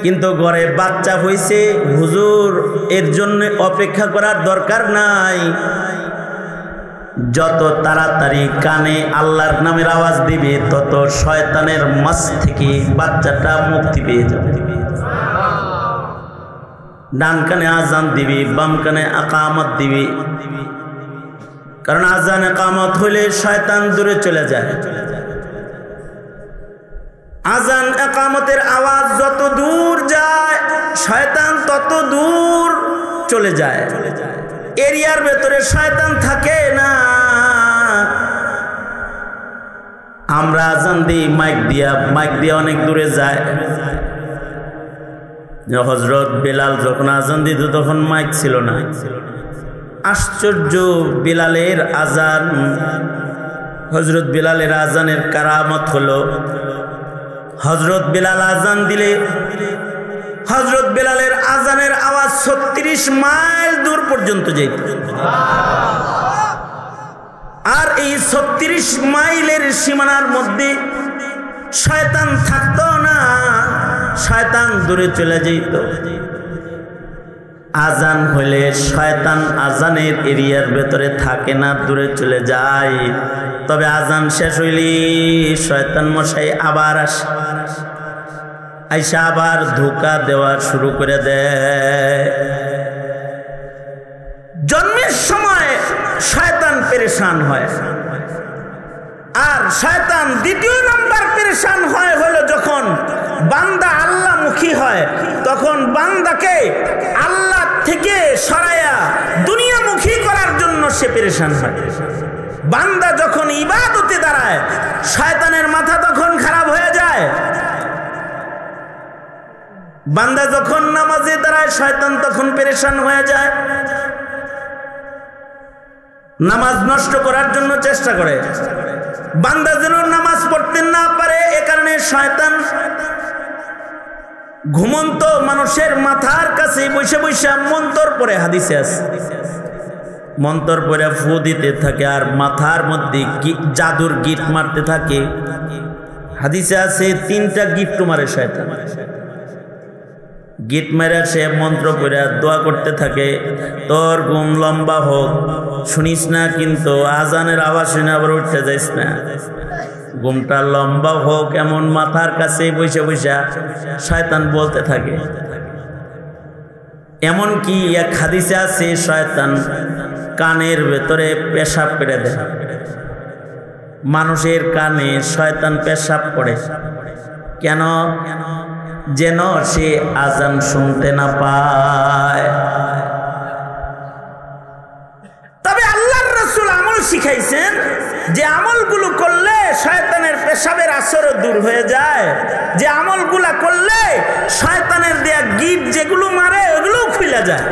কিন্তু ঘরে বাচ্চা হইছে, হুজুর এর জন্য অপেক্ষা করার দরকার নাই। যত তাড়াতাড়ি কানে আল্লাহর নামের আওয়াজ দিবে, তত শয়তানের মাছ থেকে বাচ্চাটা মুক্তি পেয়ে যাবে। ডান কানে আজান দিবি, বাম কানে ইকামত দিবি, কারণ আজান ইকামত হইলে শয়তান দূরে চলে যায়। আজান ইকামতের আওয়াজ যত দূর যায়, শয়তান তত দূর চলে যায়। এরিয়ার ভেতরে শয়তান থাকে না। আমরা আজান দিই মাইক দিয়া অনেক দূরে যায়। হযরত বেলাল যখন আজান দিত তখন মাইক ছিল না। আশ্চর্য, বেলালের আজান, হযরত বেলালের আজানের কারামত হলো, হযরত বেলাল আজান দিলে হযরত বেলালের আজানের আওয়াজ 36 মাইল দূর পর্যন্ত যেত। আর এই 36 মাইলের সীমানার মধ্যে শয়তান থাকতো না, শয়তান দূরে চলে যেত। আজান হইলে শয়তান আজানের এরিয়ার ভেতরে থাকে না, দূরে চলে যায়। তবে আজান শেষ হইলে শয়তান মশাই আবার আসে, আইসা আবার ধোঁকা দেওয়া শুরু করে দেয়। জন্মের সময় শয়তান পেরেশান হয়, আর শয়তান দ্বিতীয় নাম্বার পেরেশান হয় হলো যখন বান্দা আল্লাহমুখী হয়, তখন বান্দাকে আল্লাহ থেকে সরায়া দুনিয়ামুখী করার জন্য সে পেরেশান হয়। বান্দা যখন ইবাদতে দাঁড়ায়, শয়তানের মাথা তখন খারাপ হয়ে যায়। বান্দা যখন নামাজে দাঁড়ায়, শয়তান তখন পেরেশান হয়ে যায়, নামাজ নষ্ট করার জন্য চেষ্টা করে। বান্দা যেন নামাজ পড়তে না পারে, এ কারণে শয়তান ঘুমন্ত মানুষের মাথার কাছে বসে বসে মন্তর পড়ে, হাদিসে আছে, মন্তর পড়ে ফু দিতে থাকে আর মাথার মধ্যে জাদুর গিট মারতে থাকে। হাদিসে আছে 3টা গিট মারে শয়তান। গিট মেরে সে মন্ত্র পড়ে দোয়া করতে থাকে, তোর ঘুম লম্বা হোক, শুনিস না কিন্তু আজানের আওয়াজ শুনে আবার উঠতে যাইস না, ঘুমটা লম্বা হোক, এমন মাথার কাছে বসে বসে শয়তান বলতে থাকে। এমন কি এক হাদিসে আছে শয়তান কানের ভেতরে পেশাব করে দেয়। মানুষের কানে শয়তান পেশাব করে কেন? যেন সে আজান শুনতে না পায়। তবে আল্লাহর রাসূল আমল শিখাইছেন যে আমলগুলো করলে শয়তানের পেশাবের আসর দূর হয়ে যায়, যে আমলগুলা করলে শয়তানের দেয়া গিট যেগুলো মারে ওগুলো খুলে যায়,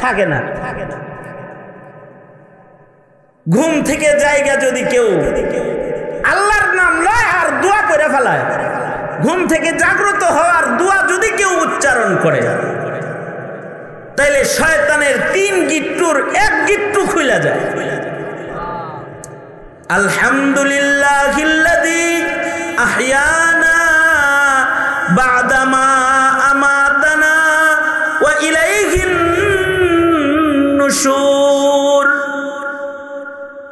থাকে না। ঘুম থেকে জায়গা যদি কেউ আল্লাহর নাম লয় আর দোয়া করে ফেলায়, ঘুম থেকে জাগ্রত হওয়ার দোয়া যদি কেউ উচ্চারণ করে, তাইলে শয়তানের 3 গিট্টুর 1 গিট্টু খুলে যায়। আলহামদুলিল্লাহিল্লাযী আহইয়ানা বা'দা মা আমাতানা ওয়া ইলাইহিন নুশুর।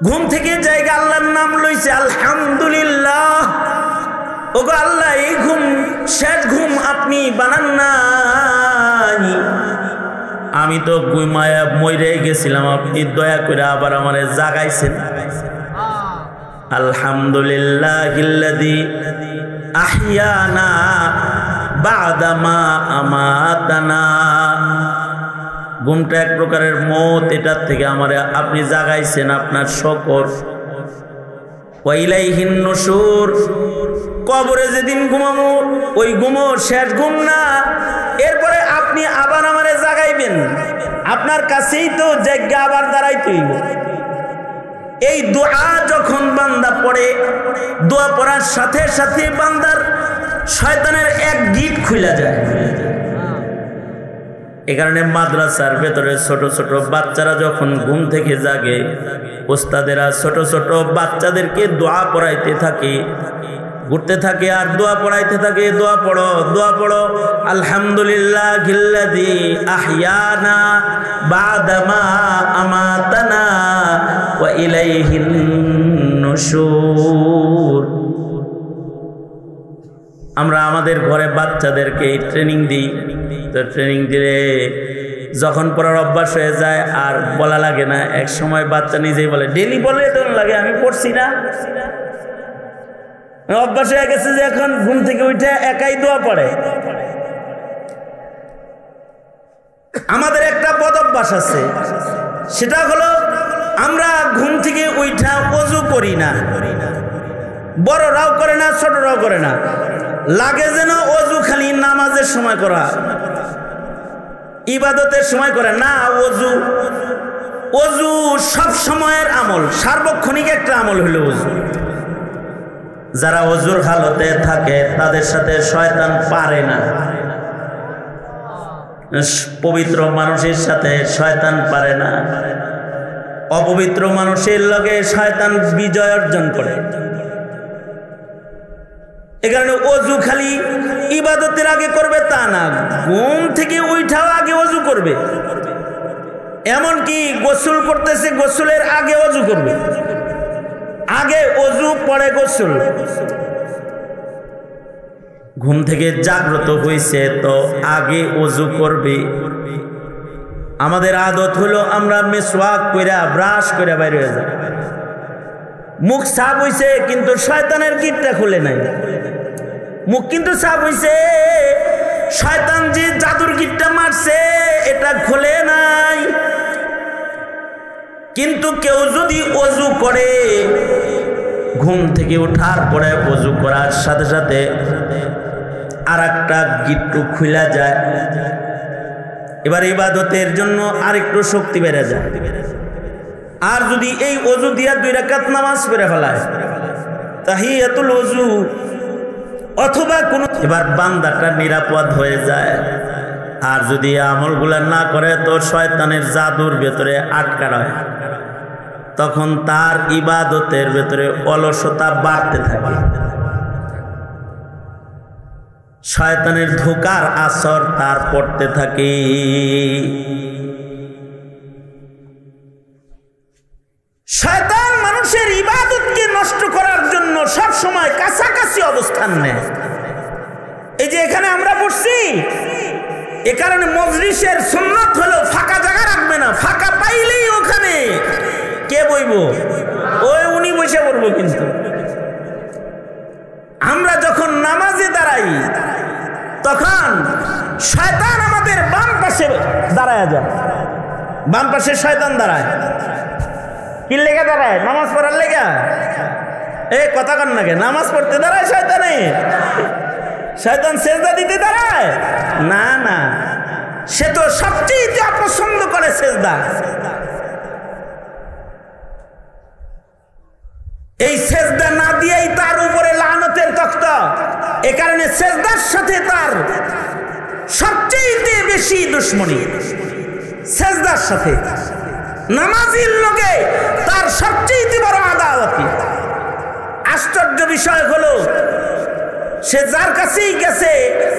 ঘুম থেকে জায়গা আল্লাহর নাম লইছে আলহামদুলিল্লাহ। ওগো আল্লাহ, এই ঘুম শেষ ঘুম আপনি বানান নাই, আমি তো ঘুমায়া মরে গেছিলাম, আপনি দয়া করে আবার আমারে জাগাইছেন। আলহামদুলিল্লাহিল্লাযী আহইয়ানা বা'দা মা আমাতানা। ঘুমটা এক প্রকারের মত, এটার থেকে আমারে আপনি জাগাইছেন, আপনার শকর। ওয়া ইলাইহিন নুশুর, কবরে যেদিন ঘুমামু ওই ঘুমো শেষ ঘুম না, এরপরে আপনি আবার আমারে জাগাইবেন, আপনার কাছেই তো জায়গা আবার দাঁড়াইতে হইব। এই দোয়া যখন বান্দা পড়ে, দোয়া পড়ার সাথে সাথে বান্দার শয়তানের 1 গিট খুলে যায়। এই কারণে মাদ্রাসার ভেতরে ছোট ছোট বাচ্চারা যখন ঘুম থেকে জাগে, ওস্তাদেরা ছোট ছোট বাচ্চাদেরকে দোয়া পড়াইতে থাকে, ঘুরতে থাকে আর দোয়া পড়াইতে থাকে। দোয়া পড়ো, দোয়া পড়ো। আলহামদুলিল্লাহিল্লাযী আহইয়ানা বা'দা মা আমাতানা ওয়া ইলাইহিন নুশুর। আমরা আমাদের ঘরে বাচ্চাদেরকে ট্রেনিং দিই, তো ট্রেনিং দিলে যখন পড়ার অভ্যাস হয়ে যায় আর বলা লাগে না। এক সময় বাচ্চা নিজেই বলে, ডেলি বলে তো লাগে আমি পড়ছি না। অভ্যাস হয়ে গেছে যে এখন ঘুম থেকে উঠে একাই দোয়া পড়ে। আমাদের একটা বদ অভ্যাস আছে, সেটা হলো আমরা ঘুম থেকে উঠা ওযু করি না। বড়রাও করে না, ছোটরাও করে না। লাগে যেন ওযু খালি নামাজের সময় করা, ইবাদতের সময় করে না। ওযু সব সময়ের আমল, সার্বক্ষণিক একটা আমল হলো ওযু। যারা ওযুর হালতে থাকে তাদের সাথে শয়তান পারে না। পবিত্র মানুষের সাথে শয়তান পারে না, অপবিত্র মানুষের লগে শয়তান বিজয় অর্জন করে। এ কারণে ওযু খালি ইবাদতের আগে করবে তা না, ঘুম থেকে উঠাও আগে ওযু করবে। এমনকি গোসল করতেছে, গোসলের আগে ওযু করবে। আগে ওযু পরে গোসল। ঘুম থেকে জাগ্রত হইছে তো আগে ওযু করবে। আমাদের আদত হলো আমরা মিসওয়াক কইরা ব্রাশ কইরা বাইরে হয়ে যায়, মুখ সাফ হইছে কিন্তু শয়তানের গিটটা খুলে নাই। মুখ কিন্তু সাফ হইছে, শয়তান যে জাদুর গিটটা মারছে এটা খুলে নাই। কিন্তু কেউ যদি ওযু করে, ঘুম থেকে ওঠার পরে ওযু করার সাথে সাথে আরেকটা গিট্টু খুলে যায়, এবার ইবাদতের জন্য আরেকটু শক্তি বেড়ে যায়। আর যদি এই ওযু দিয়া 2 রাকাত নামাজ পড়ে ফেলায়, তাহিয়াতুল ওযু অথবা কোন, এবার বান্দাটা নিরাপদ হয়ে যায়। আর যদি আমলগুলা না করে তো শয়তানের জাদুর ভেতরে আটকা রয়, তখন তার ইবাদতের ভেতরে অলসতা বাড়তে থাকে। শয়তানের ধোঁকার আসর তার পড়তে থাকে। শয়তান মানুষের ইবাদতকে নষ্ট করার জন্য সব সময় কাছাকাছি অবস্থান নেয়। এই যে এখানে আমরা বসছি, এ কারণে মজলিসের সুন্নাত হলো ফাঁকা জায়গা রাখবে না, ফাঁকা পাইলেই ওখানে কে বইব, ওই উনি বসে পড়বো। কিন্তু আমরা যখন নামাজে দাঁড়াই তখন শয়তান আমাদের বাম পাশে দাঁড়ায় যায়। বাম পাশে শয়তান দাঁড়ায়, কি লেগে দাঁড়ায়? নামাজ পড়ার লেগা। এই কথা কন নাকি, নামাজ পড়তে দাঁড়ায় শয়তানে? শয়তান সেজদা দিতে দাঁড়ায় না, না, সে তো সবচেয়ে অপছন্দ করে সেজদা। এই সেজদা না দিয়েই তার উপরে লানতের তখ্ত। এ কারণে সেজদার সাথে তার সবচেয়ে বেশি দুশ্মনী। সেজদার সাথে। নামাজির লোকে তার সবচেয়ে বড় আদাওয়াতি। আশ্চর্য বিষয় হলো সে যার কাছেই গেছে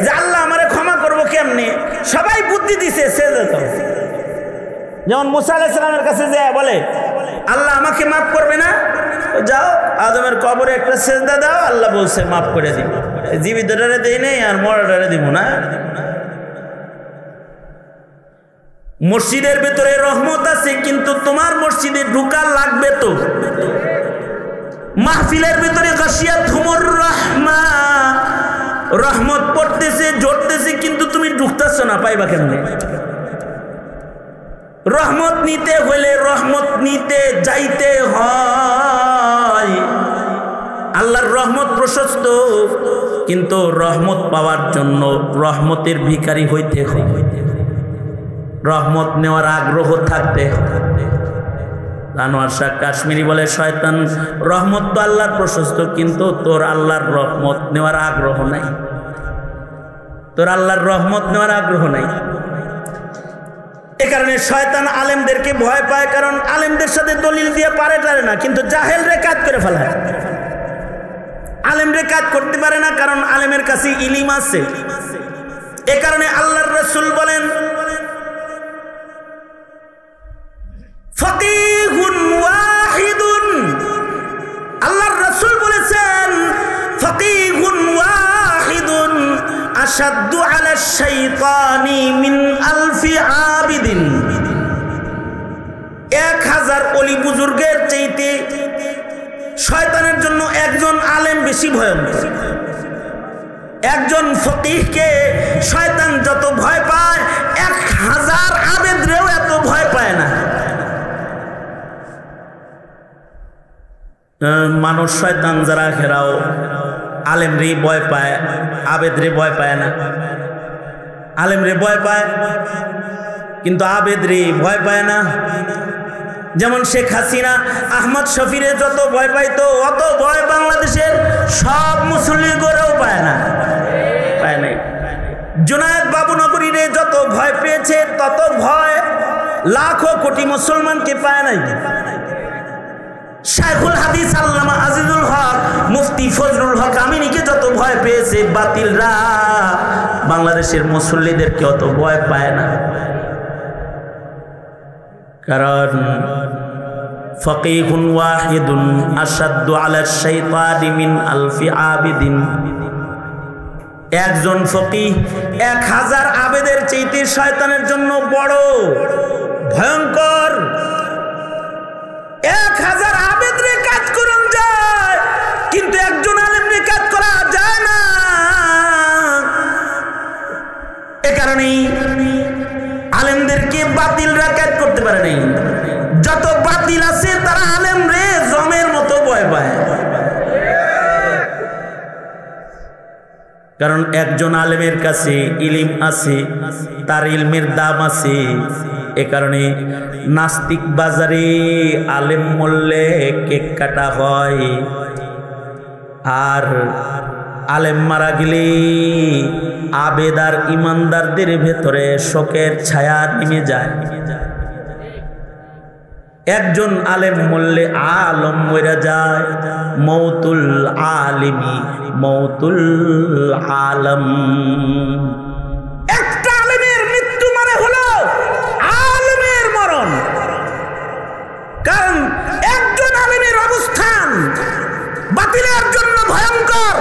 যে আল্লাহ আমারে ক্ষমা করবো কেমনে, সবাই বুদ্ধি দিছে সেজদা দাও। যেমন মুসা আলাইহিস সালামের কাছে যায় বলে আল্লাহ আমাকে মাফ করবে না, যাও আদমের কবরে একটা সেজদা দাও, আল্লাহ বলছে মাফ করে দিব। জীবিতটারে দেই নেই আর মরাটারে দিব না। মসজিদের ভেতরে রহমত আছে, কিন্তু তোমার মসজিদে ঢুকা লাগবে তো। মাহফিলের ভেতরে গাশিয়াতুহুমুর রাহমা, রহমত পড়তেছে ঝরতেছে, কিন্তু তুমি ঢুকতেছ না, পাইবা কেমনে? রহমত নিতে হইলে রহমত নিতে যাইতে হয়। আল্লাহর রহমত প্রশস্ত, কিন্তু রহমত পাওয়ার জন্য রহমতের ভিখারি হইতে হয়, রহমত নেওয়ার আগ্রহ থাকতে। আনোয়ার শাহ কাশ্মীরি বলে শয়তান রহমত তো আল্লাহর প্রশস্ত, কিন্তু তোর আল্লাহর রহমত নেওয়ার আগ্রহ নাই, তোর আল্লাহর রহমত নেওয়ার আগ্রহ নাই। এ কারণে শয়তান আলেমদেরকে ভয় পায়, কারণ আলেমদের সাথে দলিল দিয়ে পারে না, কিন্তু জাহেলরে কাজ করে ফেলায়। আলেমরে কাজ করতে পারে না, কারণ আলেমের কাছে ইলম আছে। এ কারণে আল্লাহর রাসূল বলেন ফাকিহুন ওয়াহিদুন, আল্লাহর রাসূল বলেছেন ফাকিহুন ওয়াহিদুন আশাদ্দু আলা শাইতানি মিন আলফি আবিদিন। 1000 ওলি বুজুর্গের চাইতে শয়তানের জন্য একজন আলেম বেশি ভয়ঙ্কর। একজন ফকিহকে শয়তান যত ভয় পায় 1000 আবেদরেও এত ভয় পায় না। মানুষ শয়তান যারা ঘেরাও আলেমরে ভয় পায়, আবেদরে ভয় পায় না। আলেমরে ভয় পায় কিন্তু আবেদরে ভয় পায় না। যেমন শেখ হাসিনা আহমদ শফিরে যত ভয় পাইতো, অত ভয় বাংলাদেশের সব মুসল্লি গড়েও পায় না, পায় নাই। জুনায়েদ বাবুনগরীরে যত ভয় পেয়েছে, তত ভয় লাখো কোটি মুসলমানকে পায় নাই। শাইখুল হাদিস আল্লামা আজিজুল হক মুফতি ফজলুল হক আমিনীকে যত ভয় পেয়েছে বাতিলরা, বাংলাদেশের মুসল্লিদেরকে অত ভয় পায় না। কারণ ফাকিহুন ওয়াহিদুন আশাদ্দু আলা শাইতানি মিন আলফি আবিদিন। একজন ফকিহ 1000 আবেদের চাইতে শয়তানের জন্য বড় ভয়ঙ্কর। 1000 আবেদরে কাজ করুন যায়, কিন্তু একজন আলেমরে কাজ করা যায় না। এ কারণেই আলেমদেরকে বাতিলরা কাজ করতে পারে নাই। যত বাতিল আছে তারা আলেমরে জমের মতো ভয় পায়, কারণ একজন আলেমের কাছে ইলম আছে, তার ইলমের দাম আছে। এ কারণে নাস্তিক বাজারে আলেম মরলে কেক কাটা হয়, আর আলেম মারা গেলে আবেদ আর ইমানদারদের ভেতরে শোকের ছায়া নেমে যায়। একজন আলেম মরলে আলম মরে যায়, মৌতুল আলিমি মৌতুল আলম। একটা আলেমের মৃত্যু মানে হলো আলেমের মরণ, কারণ একজন আলেমের অবস্থান বাতিলের জন্য ভয়ঙ্কর।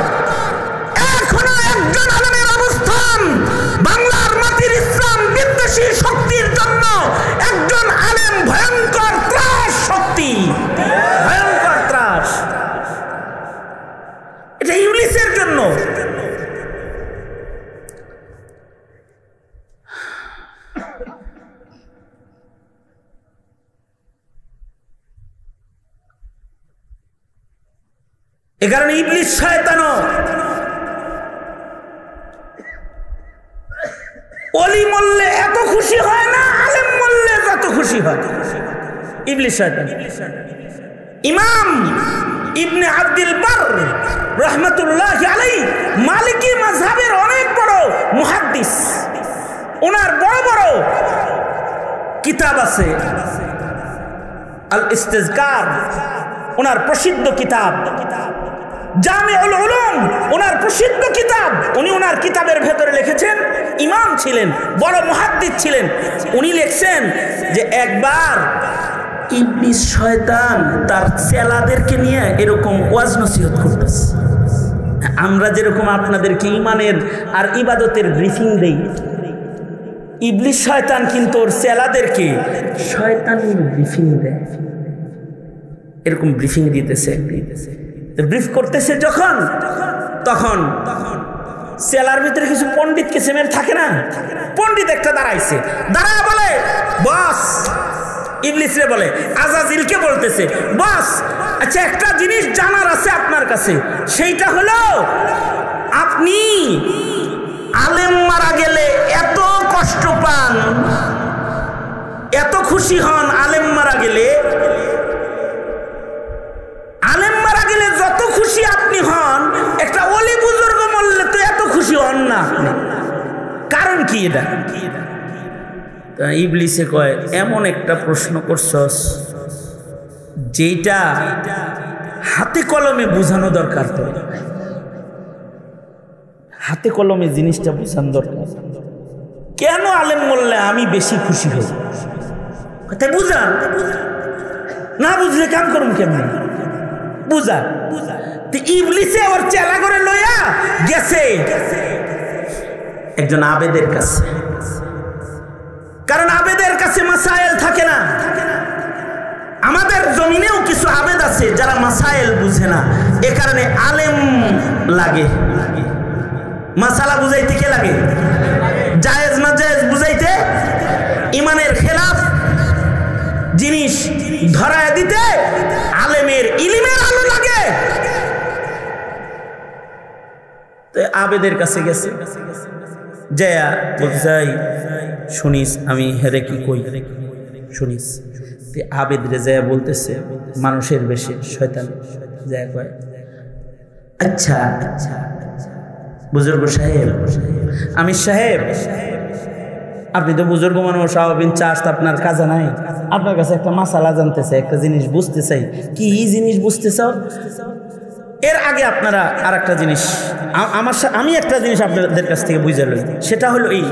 এখনো একজন আলেমের অবস্থান বাংলার মাটির ইসলাম বিদ্বেষী শক্তির জন্য একজন আলেম ভয়ঙ্কর ত্রাস শক্তি, ভয়ঙ্কর ত্রাস। এটা ইবলিসের জন্য। এ কারণে ইবলিস শয়তানও ওলি মরলে এত খুশি হয় না, আলেম মরলে যত খুশি হয়। ইবলিস শয়তান। ইমাম ইবনে আব্দুল বার রাহমাতুল্লাহি আলাইহি মালিকি মাযহাবের অনেক বড় মুহাদ্দিস। ওনার বড় বড় কিতাব আছে আল ইস্তিজকার, ওনার প্রসিদ্ধ কিতাব। জামিউল উলুম ওনার প্রসিদ্ধ কিতাব। উনি ওনার কিতাবের ভেতরে লিখেছেন, ইমাম ছিলেন, বড় মুহাদ্দিস ছিলেন। উনি লিখছেন যে একবার ইবলিস শয়তান তার চেলাদেরকে নিয়ে এরকম ওয়াজ নসিহত করতেছে। আমরা যেরকম আপনাদেরকে ইমানের আর ইবাদতের ব্রিফিং দেই, ইবলিস শয়তান কিন্তু ওর চেলাদেরকে শয়তানের ব্রিফিং দেয়। এরকম ব্রিফিং দিতেছে, ব্রিফ করতেছে যখন, তখন সেলার ভিতরে কিছু পণ্ডিত কিসিমের থাকে না, পণ্ডিত একটা দাঁড়াইছে, দাঁড়ায় বলে, বস, ইবলিস রে বলে, আজাজিলকে বলতেছে, বস আচ্ছা একটা জিনিস জানার আছে আপনার কাছে, সেইটা হলো আপনি আলেম মারা গেলে এত কষ্ট পান, এত খুশি হন, আলেম মারা গেলে, আলেম মারা গেলে যত খুশি আপনি হন, একটা ওলি বুজুর্গ মরলে তো এত খুশি হন না আপনি, কারণ কি এটা? ইবলিসে কয়, এমন একটা প্রশ্ন করছস যেটা হাতে কলমে বোঝানো দরকার, তো হাতে কলমে জিনিসটা বোঝানো দরকার। কেন আলেম বললে আমি বেশি খুশি হই? তাই বুঝান, না বুঝলে কাম করুন কেমনি, বুঝা। ইবলিসে ওর চেলা করে লইয়া গেছে একজন আবেদের কাছে, কারণ আবেদের কাছে মাসাইল থাকে না। আমাদের জমিনেও কিছু আবেদ আছে যারা মাসাইল বুঝে না, এ কারণে আলেম লাগে। মাসালা বুঝাইতে কে লাগে? জায়েজ না জায়েজ বুঝাইতে, ইমানের খেলাফ জিনিস ধরায় দিতে আলেমের ইলমের আলো লাগে। তো আবেদের কাছে গেছে, জয়া বলছাই শুনিস আমি হেরে কি কই, শুনিস। আবেদ রে জয়া বলতেছে মানুষের বেশে, শয়তান জয়া কয়, আচ্ছা বুজুর্গ সাহেব, আমির সাহেব, আপনি তো বুজুর্গ মানুষ, সাহাবিন চাষ, আপনার কাজে নাই, আপনার কাছে একটা মাসালা জানতে চাই, একটা জিনিস বুঝতে চাই। কি জিনিস বুঝতে চাও? এর আগে আপনারা আর একটা জিনিস, আমি একটা জিনিস আপনাদের কাছ থেকে বুঝে লই, সেটা হলো এই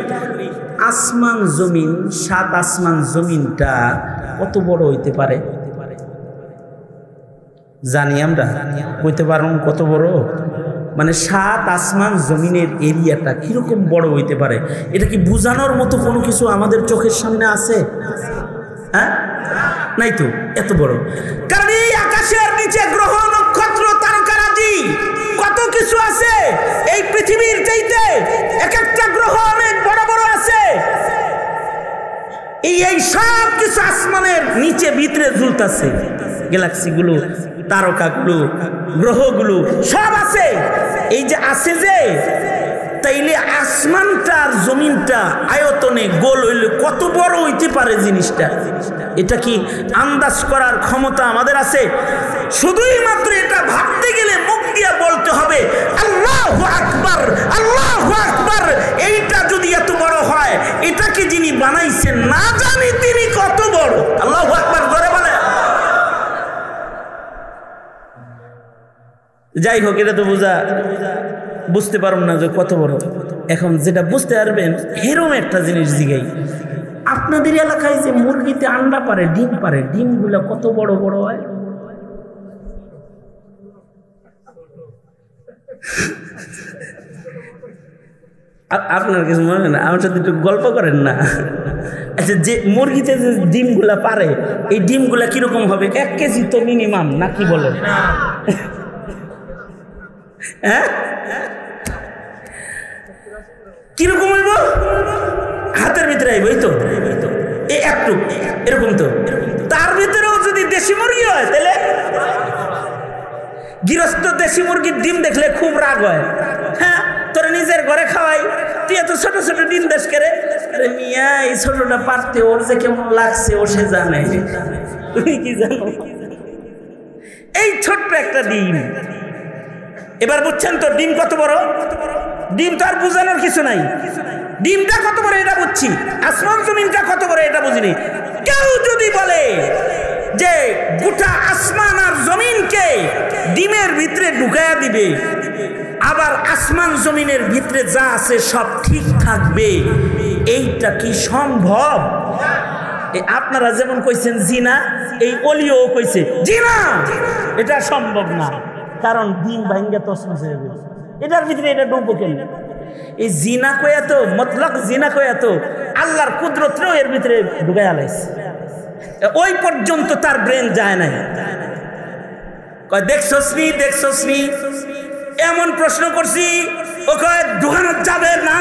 আসমান জমিন, সাত আসমান জমিনটা কত বড় হইতে পারে? জানি আমরা, কইতে পারুন কত বড়? মানে সাত আসমান জমিনের এরিয়াটা কিরকম বড় হইতে পারে? এটা কি বুঝানোর মতো কোনো কিছু আমাদের চোখের সামনে আছে? হ্যাঁ, নাই তো, এত বড়। কারণ এই আকাশের নিচে গ্রহ নক্ষত্র তারকারাজি কত কিছু আছে, এই পৃথিবীর চাইতে এক একটা গ্রহ অনেক বড় বড় আছে। এই সব কিছু আসমানের নিচে ভিতরে ঝুলতেছে, গ্যালাক্সিগুলো, তারকাগুলো, গ্রহগুলো সব আছে। এই যে আছে যে, তাইলে আসমানটা আর জমিনটা আয়তনে গোল হইলে কত বড় হইতে পারে জিনিসটা? এটা কি আন্দাজ করার ক্ষমতা আমাদের আছে? শুধুই মাত্র এটা ভাবতে গেলে মুখ দিয়ে বলতে হবে আল্লাহু আকবার, আল্লাহু আকবার। এইটা যদি এত বড় হয়, এটাকে যিনি বানাইছেন না জানি তিনি কত বড়। আল্লাহু আকবার ধরে বলে। যাই হোক, এটা তো বুঝতে পারুন না যে কত বড়। এখন যেটা বুঝতে পারবেন, এরকম একটা জিনিস জিগাই, আপনাদের এলাকায় যে মুরগিতে আন্ডা পারে, ডিম পারে, ডিমগুলা কত বড় বড় হয়? আপনার কিছু মনে হয় না? আমার সাথে একটু গল্প করেন না। আচ্ছা, যে মুরগিতে যে ডিমগুলা পারে, এই ডিমগুলা কিরকম হবে? 1 কেজি তো মিনিমাম, না কি বলেন? হ্যাঁ, কিরকম হইব? হাতের ভিতরে আইব, এই তো একটু এরকম। তো তার ভিতরেও যদি দেশি মুরগি হয়, তাহলে গৃহস্থ দেশি মুরগির ডিম দেখলে খুব রাগ হয়। হ্যাঁ, তোর নিজের ঘরে খাওয়াই, তুই এত ছোট ছোট ডিম দেশ করে। আরে মিয়া, এই ছোটটা পারতে ওর যে কেমন লাগছে ও সে জানে, তুমি কি জানো? এই ছোট্ট একটা ডিম, এবার বুঝছেন তো ডিম কত বড়? ডিম তো আর বুঝানোর কিছু নাই। ডিমটা কত বড় এটা বুঝছি, আসমান জমিনটা কত বড় এটা বুঝিনি। কেউ যদি বলে যে গোটা আসমান আর জমিনকে ডিমের ভিতরে ঢুকায়া দিবে, আবার আসমান জমিনের ভিতরে যা আছে সব ঠিক থাকবে, এইটা কি সম্ভব? আপনারা যেমন কইছেন জিনা, এই অলিও কইছে জিনা, এটা সম্ভব না, কারণ ডিম ভাঙ্গা তসমস হয়ে গেছে, এটার ভিতরে এটা ডুববো কেন? এই জিনা কয়া তো মতলক জিনা কয়া তো আল্লাহর কুদরতও এর ভিতরে ঢুকাই আলাইছে, ওই পর্যন্ত তার ব্রেন যায় নাই। কয় দেখছস নি এমন প্রশ্ন করছি, ও কয় ঢুকানো যাবে না,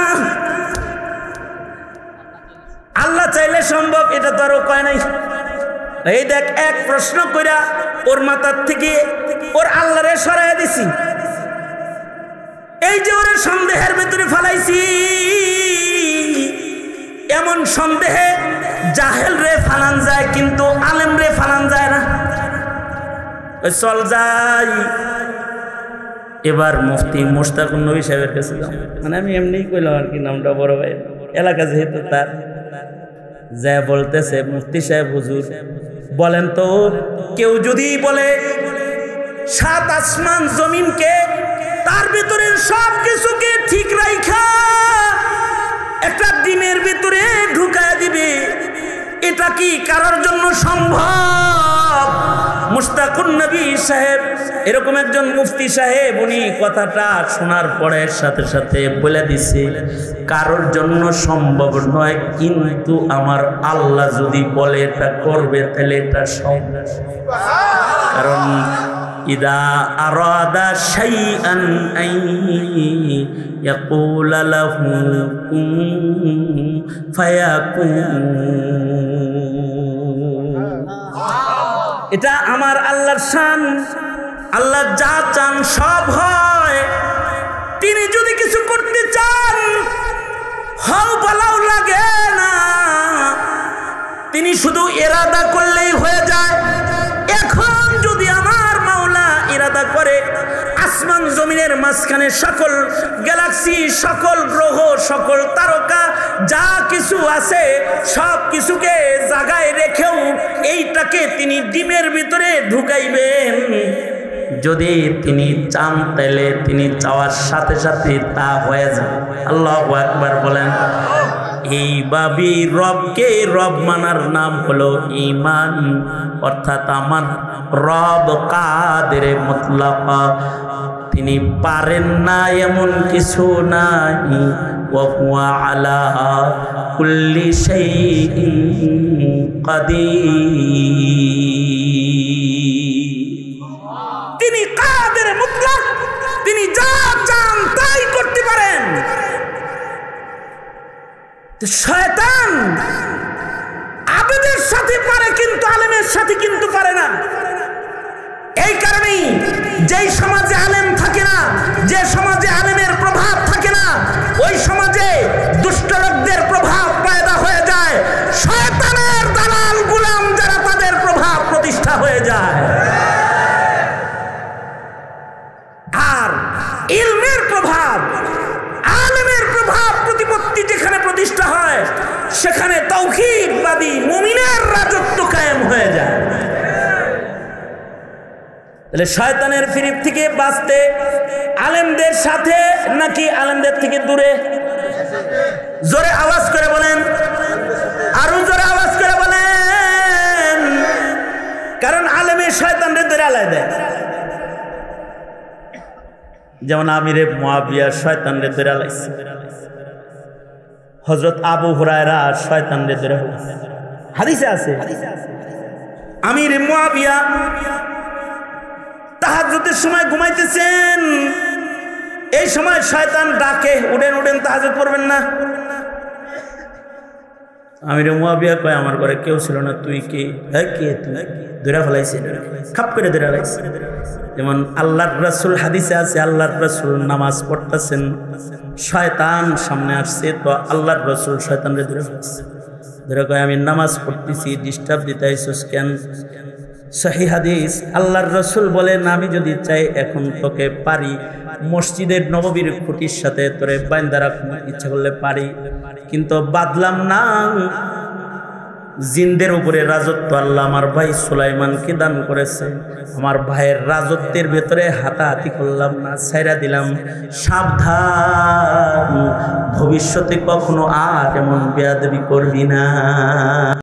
আল্লাহ চাইলে সম্ভব, এটা তো আরো কয় নাই। এই দেখ, এক প্রশ্ন কইরা ওর মাথার থেকে ওর আল্লাহরে সরাইয়া দিছি, এই যে ওরে সন্দেহের ভিতরে ফালাইছি, এমন সন্দেহে জাহেল রে ফালান যায় কিন্তু আলেম রে ফালান যায় না। চল যাই এবার মুফতি মুশতাকুন নবী সাহেবের কাছে, মানে আমি এমনি কইলাম আর কি, নামটা বড় ভাই এলাকা যেহেতু তার, যা বলতেছে মুফতি সাহেব হুজুর বলেন তো, কেউ যদি বলে সাত আসমান জমিনকে তার ভিতরে সব কিছুকে ঠিক রাইখা একটা ডিমের ভিতরে ঢুকায় দিবে, এটা কি কারোর জন্য সম্ভব? মুশতাকুন নবী সাহেব এরকম একজন মুফতি সাহেব, উনি কথাটা শোনার পরে সাথে সাথে বলে দিছে কারোর জন্য সম্ভব নয়, কিন্তু আমার আল্লাহ যদি বলে এটা করবে তাহলে এটা সম্ভব। কারণ ইদা আরাদা শাইআন আন ইয়াকুলা লাহু কুন ফায়াকুন, এটা আমার আল্লাহর শান, আল্লাহ যা চান সব হয়। তিনি যদি কিছু করতে চান হাও বলাও লাগে না, তিনি শুধু ইরাদা করলেই হয়ে যায়। এখন যদি আমার মাওলা ইরাদা করে আসমান জমিনের মাঝখানে সকল গ্যালাক্সি, সকল গ্রহ, সকল তারকা যা কিছু আছে সব কিছুকে জায়গায় রেখেও এইটাকে তিনি ডিমের ভিতরে ঢুকাইবেন, যদি তিনি চান তাহলে তিনি চাওয়ার সাথে সাথে তা হয়ে যাবে। আল্লাহু আকবার বলেন। এইভাবে রবকে রব মানার নাম হলো ঈমান, অর্থাৎ আমার রব কাদের মুতলাক, তিনি পারেন না এমন কিছু নাই, ওয়া হুয়া আলা কুল্লি শাইইন কাদির। তিনি কাদের মুতলাক, তিনি যা চান তাই করতে পারেন। শয়তান আবেদের সাথে পারে কিন্তু আলেমের সাথে কিন্তু পারে না। এই কারণেই যেই সমাজে আলেম থাকে না, যে সমাজে আলেমের প্রভাব থাকে না, ওই সমাজে দুষ্ট লোকদের প্রভাব পয়দা হয়ে যায়, শয়তানের দালাল গোলাম যারা তাদের প্রভাব প্রতিষ্ঠা হয়ে যায়। আর ইলমের প্রভাব, আলেমের প্রভাব প্রতিপত্তি যেখানে প্রতিষ্ঠা হয় সেখানে তাওহীদবাদী মুমিনের রাজত্ব কায়েম হয়ে যায়। তাহলে শয়তানের ফিরিপ থেকে বাঁচতে আলেমদের সাথে নাকি আলেমদের থেকে দূরে? জোরে আওয়াজ করে বলেন, আরো জোরে আওয়াজ করে বলেন। কারণ আলেমের শয়তানরে ধরে আলাদা দেয়, যেমন আমিরে মুআবিয়া শয়তানরে ধরে আলাইছে, হযরত আবু হুরায়রা শয়তানরে ধরে আলাইছে। হাদিসে আছে আমিরে মুআবিয়া তাহাজ্জুদের সময় ঘুমাইতেছেন, এই সময় শয়তান ডাকে, উঠেন উঠেন তাহাজ্জুদ পড়বেন না। আমিরে মুআবিয়া কয় আমার ঘরে কেউ ছিল না, তুই কে? হ্যাঁ কে তুই? ধরে ফেলাইছে, খাপ করে ধরে ফেলাইছে। যেমন আল্লাহর রাসূল হাদিসে আছে, আল্লাহর রাসূল নামাজ পড়তেছেন, শয়তান সামনে আসছে, তো আল্লাহর রাসূল শয়তানরে ধরে ফেলাইছে। ধরে কয় আমি নামাজ পড়তেছি, ডিস্টার্ব দিতে আইছস কেন? সহিহ হাদিস, আল্লাহর রাসূল বলেন আমি যদি চাই এখন তোকে পারি মসজিদের নববীর খুঁটির সাথে তোরে বাইন্ধা রাখতে, ইচ্ছা করলে পারি, কিন্তু বাদলাম না। জিনদের উপরে রাজত্ব আল্লাহ আমার ভাই সুলাইমানকে দান করেছে। আমার ভাইয়ের রাজত্বের ভেতরে হাতাহাতি করলাম না, ছাইরা দিলাম। সাবধান, ভবিষ্যতে কখনো আর এমন বেয়াদবি করবি না।